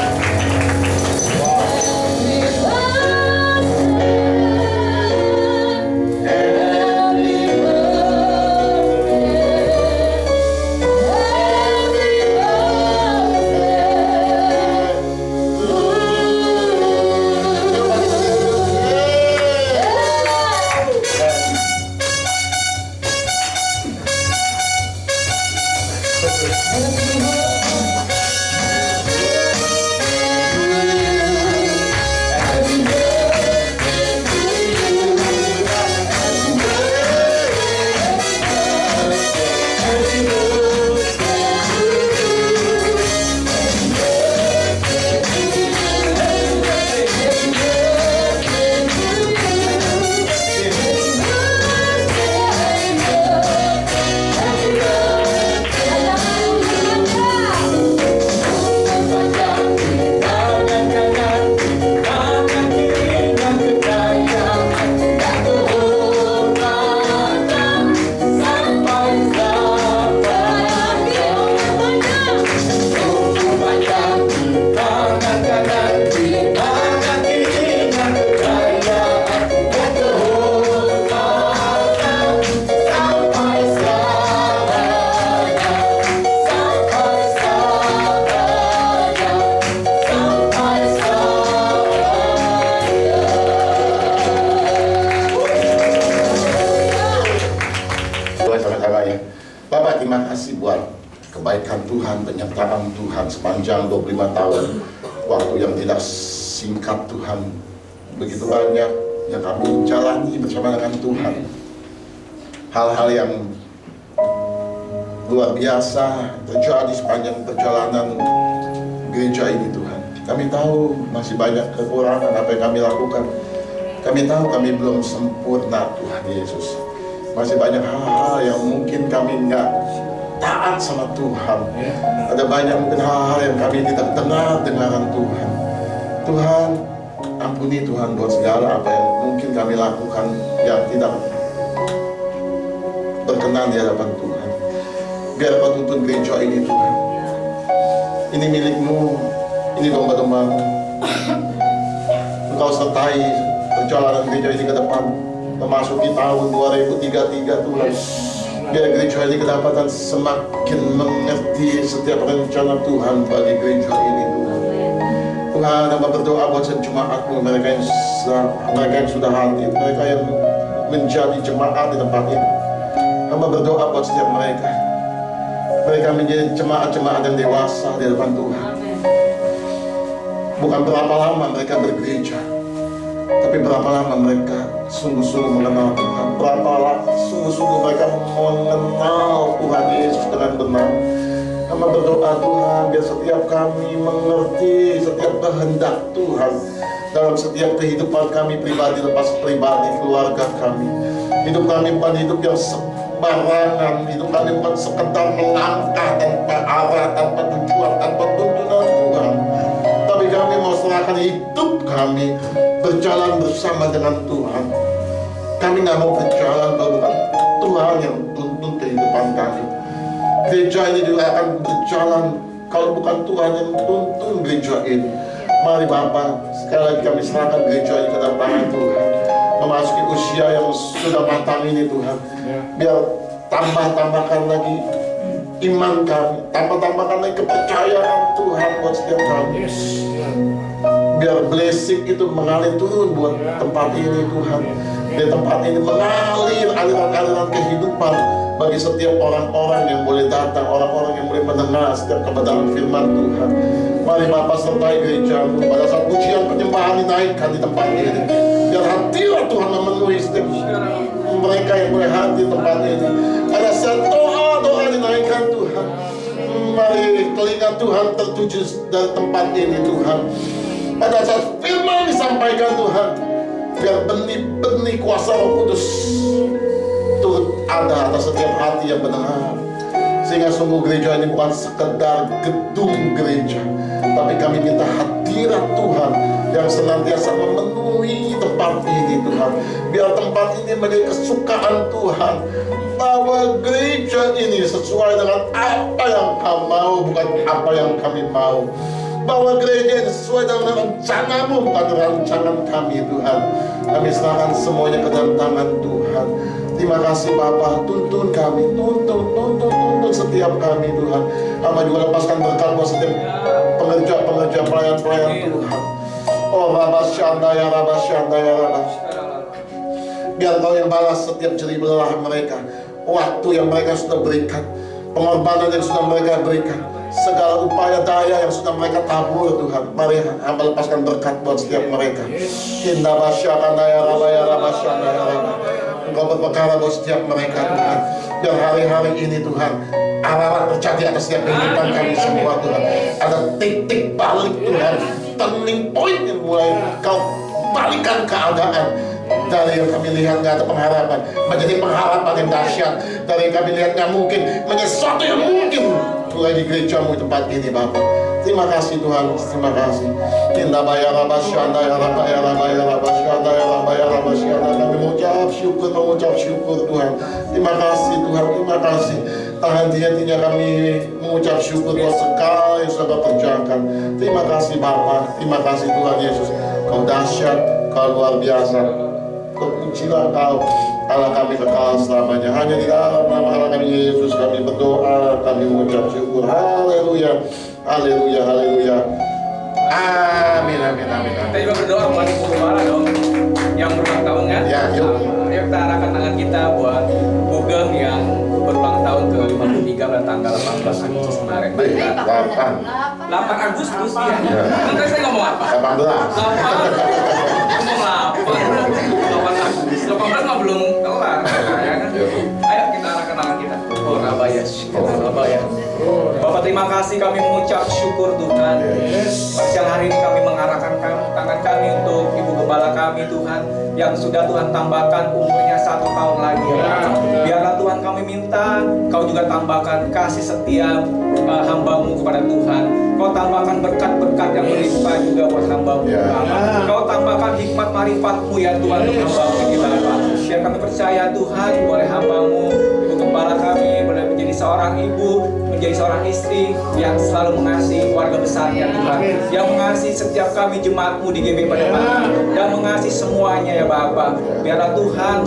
Bapak, terima kasih buat kebaikan Tuhan, penyertaan Tuhan sepanjang 25 tahun. Waktu yang tidak singkat Tuhan. Begitu banyak yang kami jalani bersama dengan Tuhan. Hal-hal yang luar biasa terjadi sepanjang perjalanan gereja ini Tuhan. Kami tahu masih banyak kekurangan apa yang kami lakukan. Kami tahu kami belum sempurna Tuhan Yesus. Masih banyak hal-hal yang mungkin kami nggak taat sama Tuhan. Ada banyak mungkin hal-hal yang kami tidak dengar-dengaran Tuhan. Tuhan, ampuni Tuhan buat segala apa yang mungkin kami lakukan yang tidak berkenan di hadapan Tuhan. Biar Kau tuntun gereja ini Tuhan. Ini milik-Mu, ini domba-domba-Mu. Engkau sertai perjalanan gereja ini ke depan, memasuki tahun 2033 Tuhan. Biar gereja ini kedapatan semakin mengerti setiap rencana Tuhan bagi gereja ini Tuhan. Tuhan, hamba berdoa buat jemaat-Mu, mereka yang sudah hadir, mereka yang menjadi jemaat di tempat ini. Hamba berdoa buat setiap mereka. Mereka menjadi jemaat-jemaat yang dewasa di depan Tuhan. Bukan berapa lama mereka bergereja, tapi berapa lama mereka sungguh-sungguh mengenal Tuhan. Berapa lama sungguh-sungguh mereka mengenal Tuhan Yesus dengan benar. Hamba berdoa Tuhan, biar setiap kami mengerti setiap kehendak Tuhan dalam setiap kehidupan kami pribadi, lepas pribadi, keluarga kami. Hidup kami bukan hidup yang sembarangan, hidup kami bukan sekedar melangkah tanpa arah, tanpa tujuan, tanpa tuntunan Tuhan. Tapi kami mau serahkan hidup kami berjalan bersama dengan Tuhan. Kami nggak mau berjalan kalau bukan Tuhan yang tuntun kehidupan kami. Gereja ini juga akan berjalan kalau bukan Tuhan yang tuntun gereja ini. Mari Bapa, sekali lagi kami serahkan gereja ini ke dalam tangan Tuhan. Memasuki usia yang sudah matang ini Tuhan, biar tambahkan lagi iman kami, tambahkan lagi kepercayaan Tuhan buat setiap kami. Biar blessing itu mengalir turun buat tempat ini Tuhan. Biar tempat ini mengalir aliran-aliran kehidupan bagi setiap orang-orang yang boleh datang, orang-orang yang boleh mendengar setiap kebenaran firman Tuhan. Mari Bapa sertai gereja-Mu pada saat pujian penyembahan dinaikkan di tempat ini. Biar hadirat Tuhan memenuhi setiap mereka yang boleh hadir di tempat ini. Pada saat doa-doa dinaikkan Tuhan, mari telinga Tuhan tertuju dari tempat ini Tuhan. Pada saat firman disampaikan Tuhan, biar benih-benih kuasa Roh Kudus turut ada atas setiap hati yang mendengar. Sehingga sungguh gereja ini bukan sekedar gedung gereja, tapi kami minta hadirat Tuhan yang senantiasa memenuhi tempat ini Tuhan. Biar tempat ini menjadi kesukaan Tuhan, bahwa gereja ini sesuai dengan apa yang Kau mau, bukan apa yang kami mau. Bahwa gereja ini sesuai dengan rencana-Mu, bukan rancangan kami Tuhan. Kami serahkan semuanya ke dalam tangan Tuhan. Terima kasih Bapa, tuntun kami, tuntun setiap kami Tuhan. Hamba juga lepaskan berkat buat setiap pengerja, pelayan-pelayan Tuhan. Oh Rabasyanda ya Rabasyanda ya Rabasyanda. Biar Kau yang balas setiap jerih lelah mereka, waktu yang mereka sudah berikan, pengorbanan yang sudah mereka berikan, segala upaya daya yang sudah mereka tabur Tuhan. Mari hamba lepaskan berkat buat setiap mereka. Indah Basyanda ya Rabasyanda ya Rabasyanda. Engkau berperkara buat setiap mereka Tuhan. Biar hari-hari ini Tuhan, arah terjadi atas setiap kehidupan kami semua Tuhan. Ada titik balik Tuhan, turning point yang mulai Kau balikan keadaan. Dari yang kami lihat nggak ada pengharapan, menjadi pengharapan yang dahsyat. Dari yang kami lihat nggak mungkin, menjadi sesuatu yang mungkin mulai di gereja-Mu tempat ini Bapa. Terima kasih Tuhan, terima kasih. Indah bayar Rabasyanda ya Rabba ya Rabba ya Rabasyanda ya Rabba ya Rabasyanda. Kami mengucap syukur Tuhan. Terima kasih Tuhan, terima kasih. Tahan hati-hatinya kami mengucap syukur buat sekali yang sudah Kau kerjakan. Terima kasih Bapa, terima kasih Tuhan Yesus. Kau dahsyat, Kau luar biasa. Terpujilah Kau, Allah kami kekal selamanya. Hanya di dalam nama Allah kami Yesus kami berdoa, kami mengucap syukur. Haleluya, haleluya, haleluya. Amin, amin, amin, amin. Kita juga berdoa buat Ibu Gembala dong, yang berulang tahun kan? Ya, yuk. Yuk kita arahkan tangan kita buat Bugeng yang berulang tahun ke 53 pada tanggal 18 Agustus kemarin. 8 Agustus ya. Nanti saya ngomong apa? 18. 18 mah belum kelar, ya kan? Ayo kita arahkan tangan kita. Oh Rabaya, Rabaya. Bapak terima kasih, kami mengucap syukur Tuhan. Pada siang hari ini kami mengarahkan tangan kami untuk Ibu Gembala kami Tuhan, yang sudah Tuhan tambahkan umurnya 1 tahun lagi. Biarlah Tuhan kami minta Kau juga tambahkan kasih setia hamba-Mu kepada Tuhan. Kau tambahkan berkat-berkat yang melimpah juga buat hamba-Mu. Kau tambahkan hikmat marifat-Mu ya Tuhan untuk hamba-Mu kita. Biar kami percaya Tuhan boleh hamba-Mu Ibu Gembala kami boleh menjadi menjadi seorang ibu, menjadi seorang istri yang selalu mengasihi keluarga besarnya Tuhan, yang mengasihi setiap kami jemaat-Mu di GB pada pagi, dan mengasihi semuanya ya Bapa. Biarlah Tuhan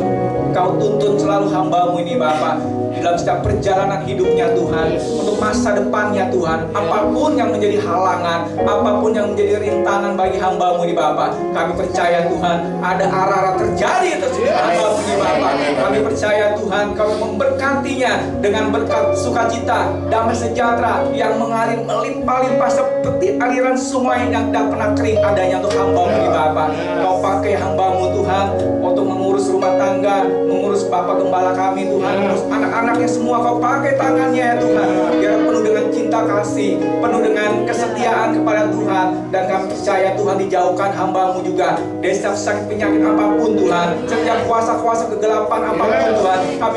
Kau tuntun selalu hamba-Mu ini Bapa, di dalam setiap perjalanan hidupnya Tuhan, untuk masa depannya Tuhan. Apapun yang menjadi halangan, apapun yang menjadi rintangan bagi hamba-Mu ini Bapa, kami percaya Tuhan ada arah-arah terjadi atas hidup hamba-Mu ini Bapa. Kami percaya Tuhan Kau memberkatinya dengan berkat sukacita, damai sejahtera yang mengalir melimpah-limpah seperti aliran sungai yang tidak pernah kering adanya untuk hamba-Mu ini Bapa. Kau pakai hamba-Mu Tuhan untuk mengurus rumah tangga, mengurus Bapak Gembala kami Tuhan, mengurus anak-anaknya semua. Kau pakai tangannya ya Tuhan, biar penuh dengan cinta kasih, penuh dengan kesetiaan kepada Tuhan. Dan kami percaya Tuhan dijauhkan hamba-Mu juga dari setiap sakit penyakit apapun Tuhan, setiap kuasa-kuasa kegelapan apapun Tuhan. Kami